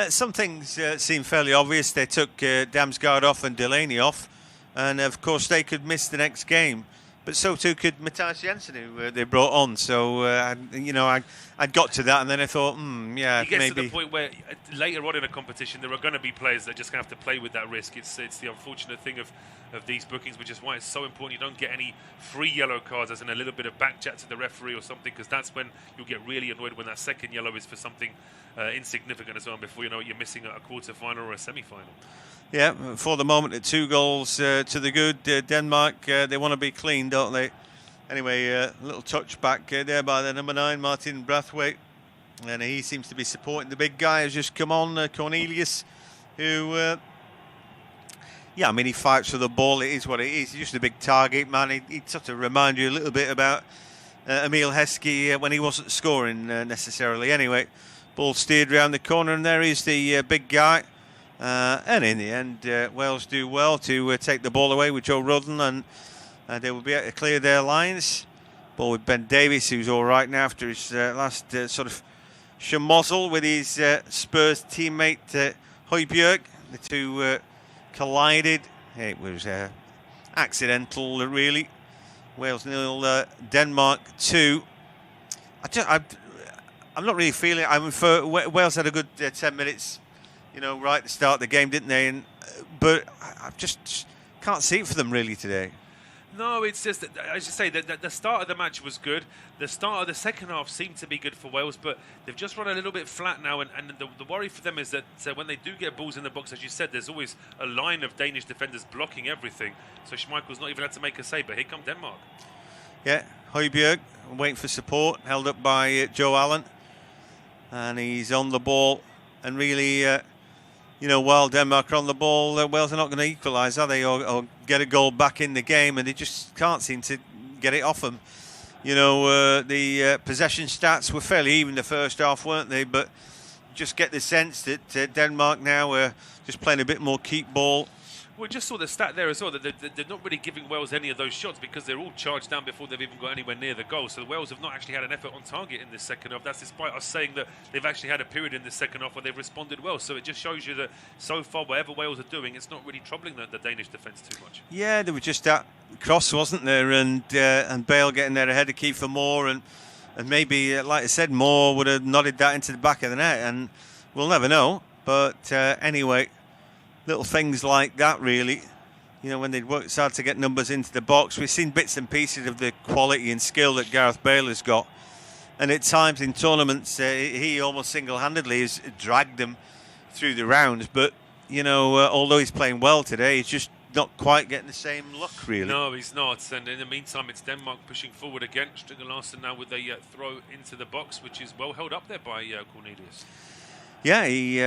Some things seem fairly obvious. They took Damsgaard off and Delaney off, and of course they could miss the next game. But so too could Matthijs Jensen, who they brought on. So I'd got to that, and then I thought, yeah, it gets maybe. To the point where later on in a competition there are going to be players that are just going to have to play with that risk. It's the unfortunate thing of these bookings, which is why it's so important you don't get any free yellow cards, as in a little bit of back chat to the referee or something, because that's when you'll get really annoyed when that second yellow is for something insignificant as well. Before you know it, you're missing a quarter-final or a semi-final. Yeah, for the moment, 2 goals to the good. Denmark, they want to be clean, don't they? Anyway, a little touch back there by the number 9, Martin Braithwaite. And he seems to be supporting the big guy who's just come on, Cornelius, who... yeah, I mean, he fights for the ball. It is what it is. He's just a big target, man. He'd sort of remind you a little bit about Emil Heskey when he wasn't scoring necessarily. Anyway, Ball steered round the corner, and there is the big guy. And in the end, Wales do well to take the ball away with Joe Rudden, and they will be able to clear their lines. Ball with Ben Davies, who's all right now after his last sort of schmozzle with his Spurs teammate Højbjerg. The two collided. It was accidental, really. Wales 0, Denmark 2. I'm not really feeling it. I mean, Wales had a good 10 minutes, you know, right at the start of the game, didn't they? But I just can't see it for them really today. No, it's just, as you say, the start of the match was good. The start of the second half seemed to be good for Wales, but they've just run a little bit flat now. And the worry for them is that when they do get balls in the box, as you said, there's always a line of Danish defenders blocking everything. So Schmeichel's not even had to make a save, but here come Denmark. Yeah, Højbjerg waiting for support, held up by Joe Allen. And he's on the ball. And really, you know, while Denmark are on the ball, Wales are not going to equalise, are they? Or get a goal back in the game, and they just can't seem to get it off them. You know, the possession stats were fairly even the first half, weren't they? But just get the sense that Denmark now are just playing a bit more keep ball. We just saw the stat there as well, that they're not really giving Wales any of those shots because they're all charged down before they've even got anywhere near the goal. So Wales have not actually had an effort on target in this second half. That's despite us saying that they've actually had a period in this second half where they've responded well. So it just shows you that so far, whatever Wales are doing, it's not really troubling the Danish defence too much. Yeah, there was just that cross, wasn't there? And Bale getting there ahead of Kiefer Moore. And maybe, like I said, Moore would have nodded that into the back of the net. And we'll never know. But anyway, little things like that, really. You know, when they'd worked hard to get numbers into the box. We've seen bits and pieces of the quality and skill that Gareth Bale has got. And at times in tournaments, he almost single-handedly has dragged them through the rounds. But, you know, although he's playing well today, he's just not quite getting the same look, really. No, he's not. And in the meantime, it's Denmark pushing forward again. Stringer Larsen now with a throw into the box, which is well held up there by Cornelius. Yeah, he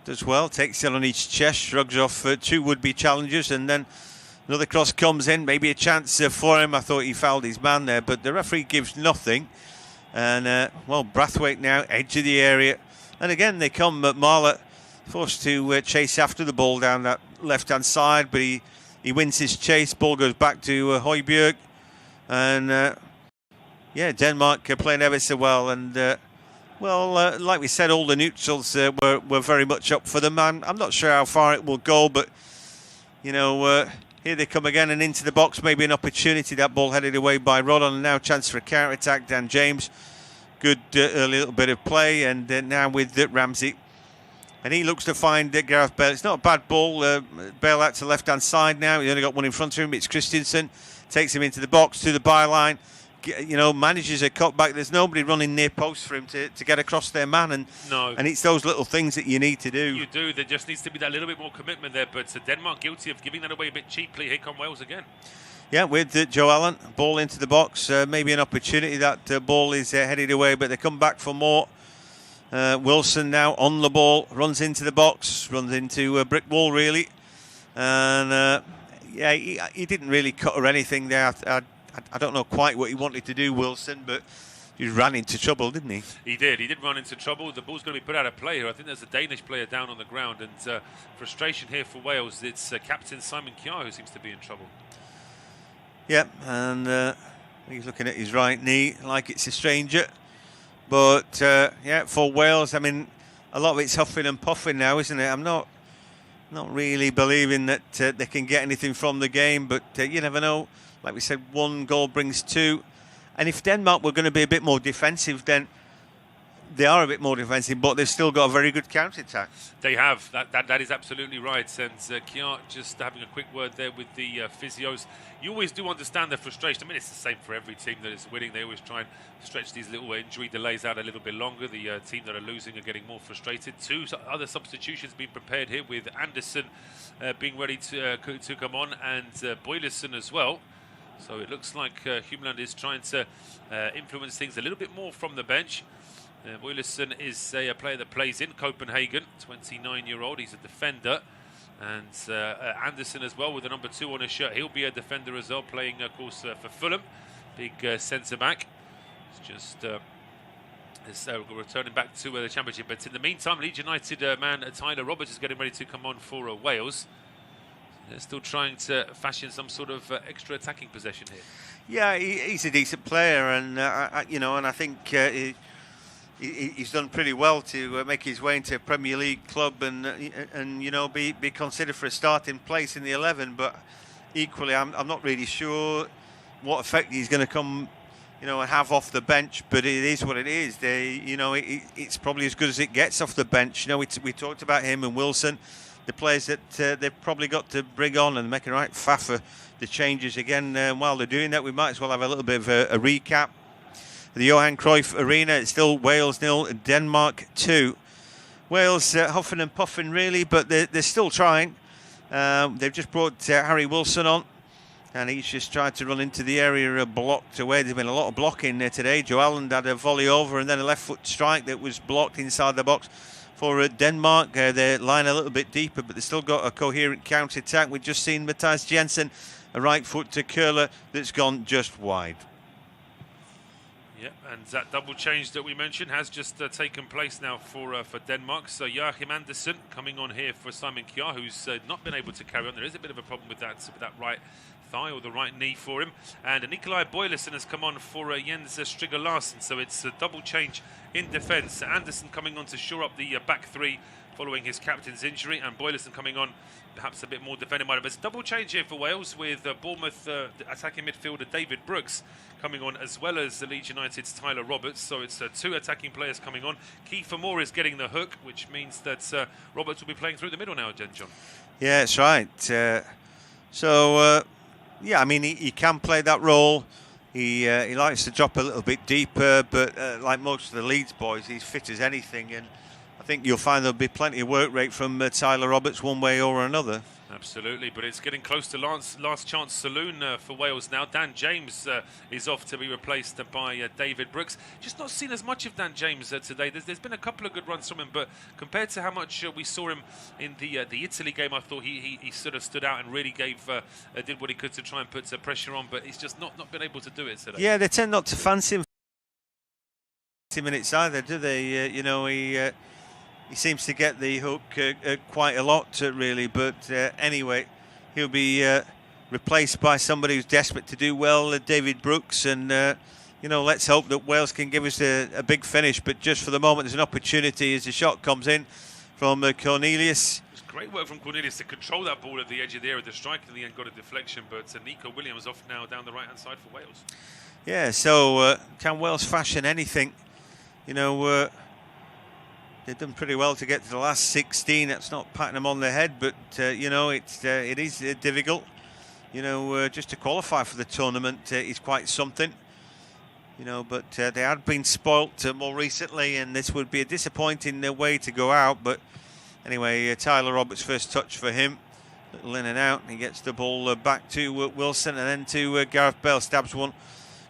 does well, takes it on his chest, shrugs off two would-be challengers, and then another cross comes in, maybe a chance for him. I thought he fouled his man there, but the referee gives nothing. And, well, Brathwaite now, edge of the area. And again, they come, Marler forced to chase after the ball down that left-hand side, but he wins his chase. Ball goes back to Højbjerg. And, yeah, Denmark playing ever so well. And, well, like we said, all the neutrals were very much up for them. I'm not sure how far it will go, but, you know, here they come again and into the box. Maybe an opportunity. That ball headed away by Rodon, and now chance for a counter-attack. Dan James, good early little bit of play, and now with Ramsey. And he looks to find Gareth Bale. It's not a bad ball. Bale out to the left-hand side now. He's only got one in front of him. It's Christensen. Takes him into the box to the byline. You know, manages a cutback. There's nobody running near post for him to get across their man, and it's those little things that you need to do. You do. There just needs to be that little bit more commitment there. But Denmark guilty of giving that away a bit cheaply. Here come Wales again. Yeah, with Joe Allen, ball into the box. Maybe an opportunity. That ball is headed away, but they come back for more. Wilson now on the ball, runs into the box, runs into a brick wall really, and yeah, he didn't really cut or anything there. I don't know quite what he wanted to do, Wilson, but he ran into trouble, didn't he? He did. He did run into trouble. The ball's going to be put out of play here. I think there's a Danish player down on the ground, and frustration here for Wales. It's captain Simon Kjær who seems to be in trouble. Yeah, and he's looking at his right knee like it's a stranger. But, yeah, for Wales, I mean, a lot of it's huffing and puffing now, isn't it? I'm not really believing that they can get anything from the game, but you never know. Like we said, one goal brings two. And if Denmark were going to be a bit more defensive, then they are a bit more defensive, but they've still got a very good counter-attack. They have. That is absolutely right. And Kjær just having a quick word there with the physios. You always do understand their frustration. I mean, it's the same for every team that is winning. They always try and stretch these little injury delays out a little bit longer. The team that are losing are getting more frustrated. Two other substitutions being prepared here, with Anderson being ready to come on, and Boylisson as well. So it looks like Humland is trying to influence things a little bit more from the bench. Boylisson is a player that plays in Copenhagen, 29-year-old. He's a defender. And Anderson as well, with the number 2 on his shirt. He'll be a defender as well, playing, of course, for Fulham. Big centre-back. It's just So we're returning back to the Championship. But in the meantime, Leeds United man Tyler Roberts is getting ready to come on for Wales. They're still trying to fashion some sort of extra attacking possession here. Yeah, he's a decent player, and and I think he's done pretty well to make his way into a Premier League club and be considered for a starting place in the 11. But equally, I'm not really sure what effect he's going to come and have off the bench, but it is what it is. It's probably as good as it gets off the bench. We talked about him and Wilson, the players that they've probably got to bring on and make a right faff for the changes again. While they're doing that, we might as well have a little bit of a recap. The Johan Cruyff Arena, it's still Wales 0, Denmark 2. Wales huffing and puffing really, but they're still trying. They've just brought Harry Wilson on, and he's just tried to run into the area blocked away. There's been a lot of blocking there today. Joe Allen had a volley over and then a left foot strike that was blocked inside the box for Denmark. They line a little bit deeper, but they've still got a coherent counter-attack. We've just seen Matthijs Jensen, a right foot to curler that's gone just wide. Yeah, and that double change that we mentioned has just taken place now for Denmark. So Joachim Andersen coming on here for Simon Kjær, who's not been able to carry on. There is a bit of a problem with that right thigh or the right knee for him. And Nikolai Boyleson has come on for Jens Striger Larsen. So it's a double change in defence. Andersen coming on to shore up the back three following his captain's injury, and Boyleson coming on perhaps a bit more defending-minded. But it's a double change here for Wales with Bournemouth attacking midfielder David Brooks coming on, as well as the Leeds United's Tyler Roberts. So it's two attacking players coming on. Kiefer Moore is getting the hook, which means that Roberts will be playing through the middle now, John. Yeah, that's right. I mean, he can play that role. He likes to drop a little bit deeper, but like most of the Leeds boys, he's fit as anything, and I think you'll find there'll be plenty of work rate from Tyler Roberts one way or another. Absolutely, but it's getting close to last chance saloon for Wales now. Dan James is off to be replaced by David Brooks. Just not seen as much of Dan James today. There's been a couple of good runs from him, but compared to how much we saw him in the Italy game, I thought he sort of stood out and really did what he could to try and put pressure on, but he's just not been able to do it today. Yeah, they tend not to fancy him 20 minutes either, do they? He seems to get the hook quite a lot, really. But anyway, he'll be replaced by somebody who's desperate to do well, David Brooks. And, let's hope that Wales can give us a big finish. But just for the moment, there's an opportunity as the shot comes in from Cornelius. It's great work from Cornelius to control that ball at the edge of the area. The strike in the end got a deflection. But Nico Williams off now down the right-hand side for Wales. Yeah, so can Wales fashion anything? They've done pretty well to get to the last 16. That's not patting them on the head, but it is difficult. Just to qualify for the tournament is quite something. But they had been spoilt more recently, and this would be a disappointing way to go out. But anyway, Tyler Roberts' first touch for him, little in and out. He gets the ball back to Wilson, and then to Gareth Bale, stabs one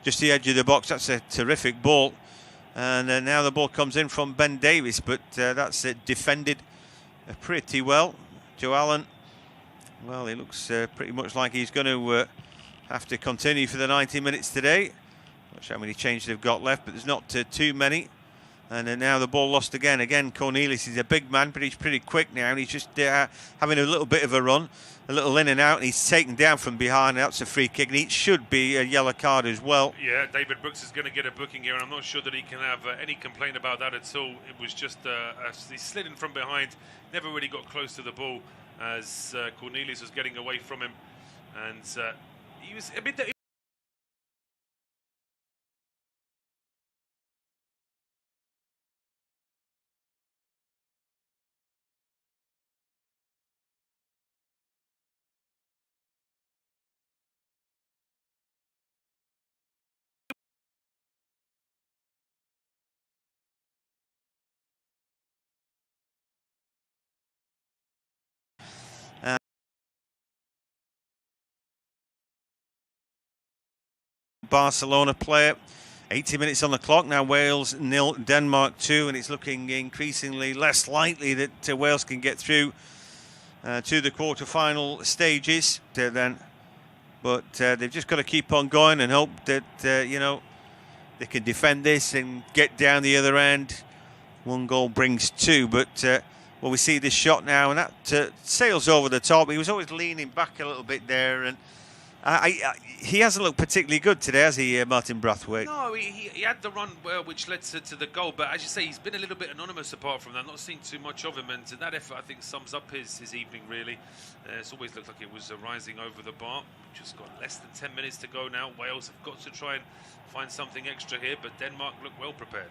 just the edge of the box. That's a terrific ball. And now the ball comes in from Ben Davies, but that's defended pretty well. Joe Allen, well, he looks pretty much like he's going to have to continue for the 90 minutes today. Not sure how many changes they've got left, but there's not too many. And now the ball lost again. Again, Cornelius is a big man, but he's pretty quick now, and he's just having a little bit of a run, a little in and out, and he's taken down from behind. That's a free kick, and it should be a yellow card as well. Yeah, David Brooks is going to get a booking here, and I'm not sure that he can have any complaint about that at all. It was just he slid in from behind, never really got close to the ball as Cornelius was getting away from him, and he was a bit. Barcelona player. 80 minutes on the clock now. Wales 0, Denmark 2, and it's looking increasingly less likely that Wales can get through to the quarter-final stages. But they've just got to keep on going and hope that they can defend this and get down the other end. 1 goal brings 2, but well, we see this shot now, and that sails over the top. He was always leaning back a little bit there, and he hasn't looked particularly good today, has he, Martin Brathwaite? No, he had the run which led to the goal, but as you say, he's been a little bit anonymous apart from that. Not seen too much of him, and that effort, I think, sums up his evening, really. It's always looked like it was rising over the bar. We've just got less than 10 minutes to go now. Wales have got to try and find something extra here, but Denmark look well prepared.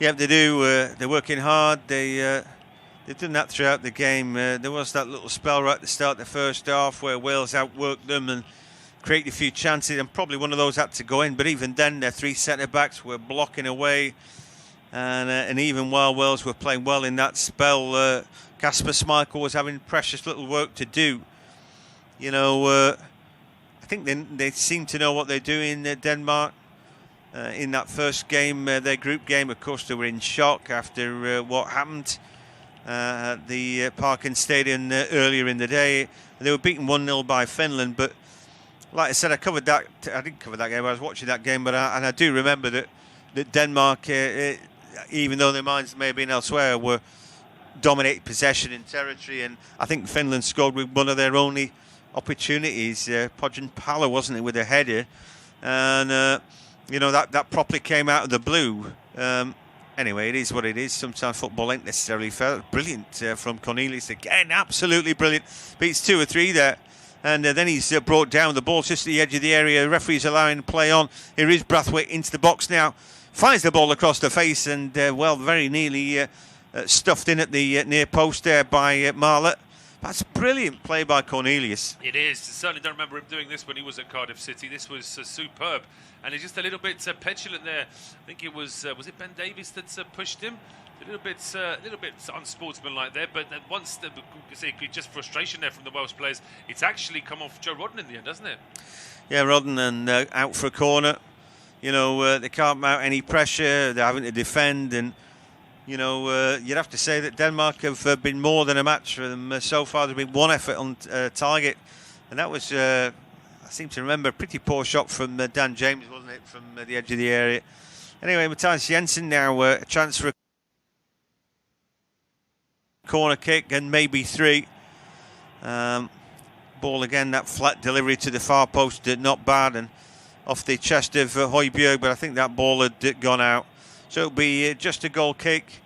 Yeah, they do. They're working hard. They've done that throughout the game. There was that little spell right at the start of the first half where Wales outworked them and created a few chances, and probably one of those had to go in. But even then, their 3 centre-backs were blocking away. And even while Wales were playing well in that spell, Kasper Schmeichel was having precious little work to do. You know, I think they seem to know what they're doing, Denmark. In that first game, their group game, of course, they were in shock after what happened at the Parken Stadium earlier in the day. They were beaten 1-0 by Finland, but like I said, I didn't cover that game. I was watching that game, but I do remember that Denmark, even though their minds may have been elsewhere, were dominating possession in territory, and I think Finland scored with one of their only opportunities. Podjan Pala, wasn't it, with a header, and you know, that properly came out of the blue. Anyway, it is what it is. Sometimes football ain't necessarily fair. Brilliant from Cornelius again, absolutely brilliant. Beats 2 or 3 there, and then he's brought down. The ball's just at the edge of the area. The referee's allowing to play on. Here is Brathwaite into the box now. Finds the ball across the face, and well, very nearly stuffed in at the near post there by Marlott. That's brilliant play by Cornelius. It is. I certainly don't remember him doing this when he was at Cardiff City. This was superb. And he's just a little bit petulant there. I think it was it Ben Davies that pushed him? A little bit unsportsmanlike there. But once just frustration there from the Welsh players, it's actually come off Joe Rodden in the end, hasn't it? Yeah, Rodden, and out for a corner. You know, they can't mount any pressure. They're having to defend, and you know, you'd have to say that Denmark have been more than a match for them so far. There's been 1 effort on target, and that was, I seem to remember, a pretty poor shot from Dan James, wasn't it, from the edge of the area. Anyway, Matthijs Jensen now, a chance for a corner kick and maybe 3. Ball again, that flat delivery to the far post, not bad, and off the chest of Højbjerg, but I think that ball had gone out. So it'll be just a goal kick.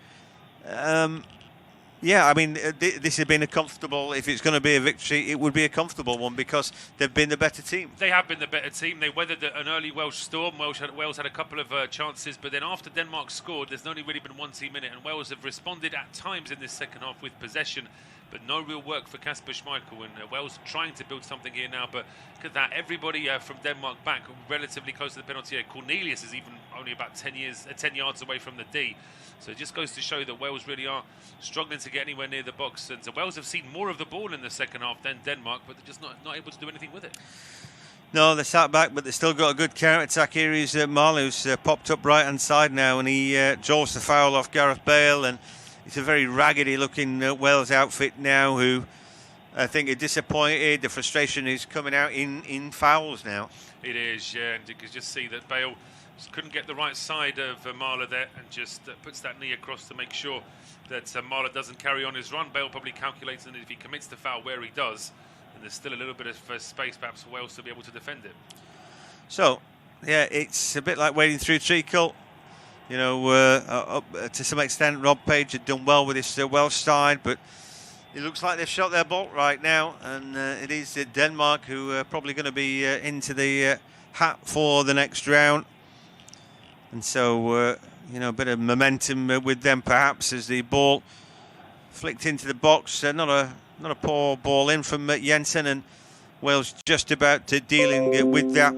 Yeah, I mean, this has been a comfortable, if it's going to be a victory, it would be a comfortable one because they've been the better team. They have been the better team. They weathered an early Welsh storm. Wales had a couple of chances, but then after Denmark scored, there's only really been 1 team in it, and Wales have responded at times in this second half with possession, but no real work for Kasper Schmeichel, and Wales trying to build something here now, but look at that, everybody from Denmark back relatively close to the penalty area. Cornelius is even only about 10 yards away from the D, so it just goes to show that Wales really are struggling to get anywhere near the box, and so Wales have seen more of the ball in the second half than Denmark, but they're just not able to do anything with it. No, they sat back, but they've still got a good counter-attack here. He's Marley, who's popped up right-hand side now, and he draws the foul off Gareth Bale, and it's a very raggedy-looking Wales outfit now, who I think are disappointed. The frustration is coming out in fouls now. It is, yeah, and you can just see that Bale just couldn't get the right side of Marla there, and just puts that knee across to make sure that Marla doesn't carry on his run. Bale probably calculates that if he commits the foul where he does, and there's still a little bit of space perhaps for Wales to be able to defend it. So, yeah, it's a bit like wading through treacle. You know, to some extent, Rob Page had done well with his Welsh side, but it looks like they've shot their bolt right now, and it is Denmark who are probably going to be into the hat for the next round. And so, you know, a bit of momentum with them perhaps as the ball flicked into the box. Not a poor ball in from Jensen, and Wales just about dealing with that.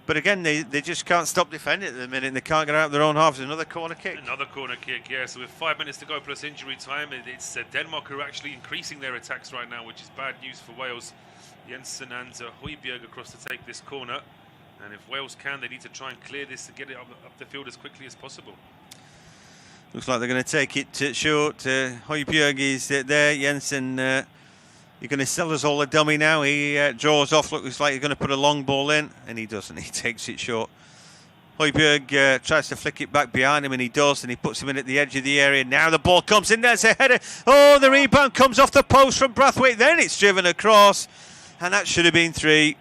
But again, they just can't stop defending at the minute, and they can't get out of their own half. There's another corner kick. Another corner kick, yeah. So with 5 minutes to go plus injury time, it's Denmark who are actually increasing their attacks right now, which is bad news for Wales. Jensen and Højbjerg across to take this corner. And if Wales can, they need to try and clear this to get it up the field as quickly as possible. Looks like they're going to take it short. Højbjerg is there. Jensen, you're going to sell us all a dummy now. He draws off. Looks like he's going to put a long ball in, and he doesn't. He takes it short. Højbjerg tries to flick it back behind him, and he does, and he puts him in at the edge of the area. Now the ball comes in, there's a header. Oh, the rebound comes off the post from Brathwaite, then it's driven across, and that should have been 3.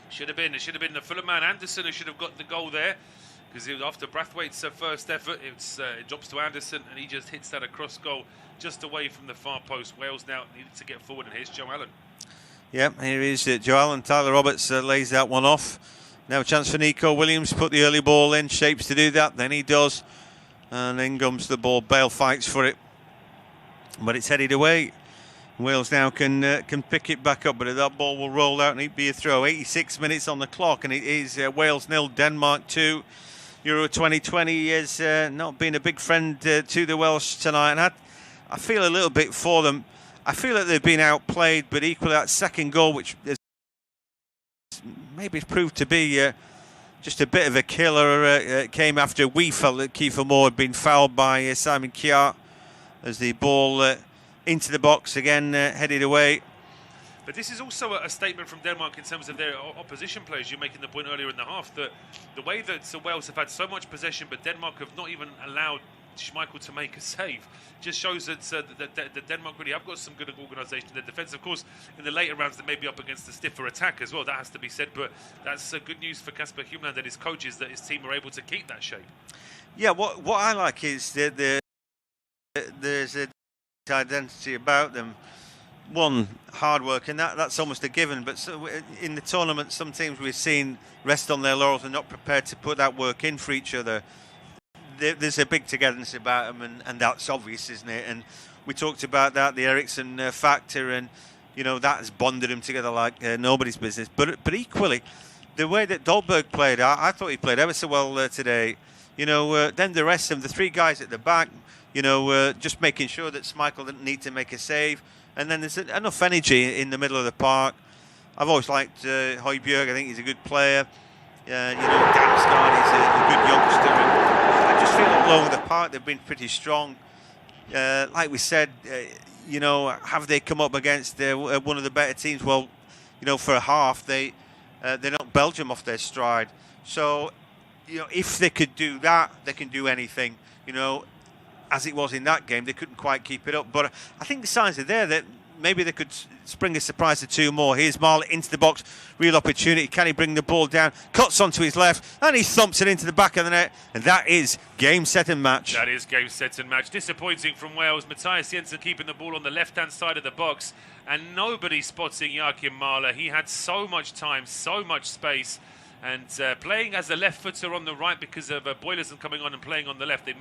Should have been. It should have been the Fulham man, Anderson, who should have got the goal there, because after Brathwaite's first effort, it drops to Anderson, and he just hits that across goal just away from the far post. Wales now needed to get forward, and here's Joe Allen. Yep, here is Joe Allen. Tyler Roberts lays that one off. Now a chance for Nico Williams, put the early ball in, shapes to do that, then he does. And in comes the ball, Bale fights for it. But it's headed away. Wales now can pick it back up, but that ball will roll out and it'll be a throw. 86 minutes on the clock, and it is Wales 0, Denmark 2. Euro 2020 has not been a big friend to the Welsh tonight, and I feel a little bit for them. I feel that they've been outplayed, but equally that second goal, which is maybe proved to be just a bit of a killer, came after we felt that Kiefer Moore had been fouled by Simon Kjær as the ball into the box again, headed away. But this is also a statement from Denmark in terms of their opposition players. You're making the point earlier in the half that the way that Wales have had so much possession, but Denmark have not even allowed Schmeichel to make a save, just shows that Denmark really have got some good organisation in their defence. Of course, in the later rounds, they may be up against a stiffer attack as well. That has to be said, but that's good news for Kasper Hjulmand and his coaches that his team are able to keep that shape. Yeah, what I like is that there's a identity about them. One, hard work, and that's almost a given. But so in the tournament, some teams we've seen rest on their laurels and not prepared to put that work in for each other. There's a big togetherness about them, and that's obvious, isn't it? And we talked about that, the Eriksson factor, and you know that has bonded them together like nobody's business. But equally, the way that Dolberg played, I thought he played ever so well today. You know, then the rest of them, the 3 guys at the back, you know, just making sure that Schmeichel didn't need to make a save, and then there's enough energy in the middle of the park. I've always liked Højbjerg. I think he's a good player. You know, Damsgaard is a good youngster. And I just feel along the park they've been pretty strong. Like we said, you know, have they come up against one of the better teams? Well, you know, for a half they knocked Belgium off their stride. So, you know, if they could do that, they can do anything. You know, as it was in that game, they couldn't quite keep it up. But I think the signs are there that maybe they could spring a surprise to 2 more. Here's Marley into the box. Real opportunity. Can he bring the ball down? Cuts onto his left, and he thumps it into the back of the net. And that is game, set, and match. That is game, set, and match. Disappointing from Wales. Matthias Jensen keeping the ball on the left-hand side of the box, and nobody spotting Joachim Mahler. He had so much time, so much space, and playing as a left footer on the right because of Boylerson coming on and playing on the left. They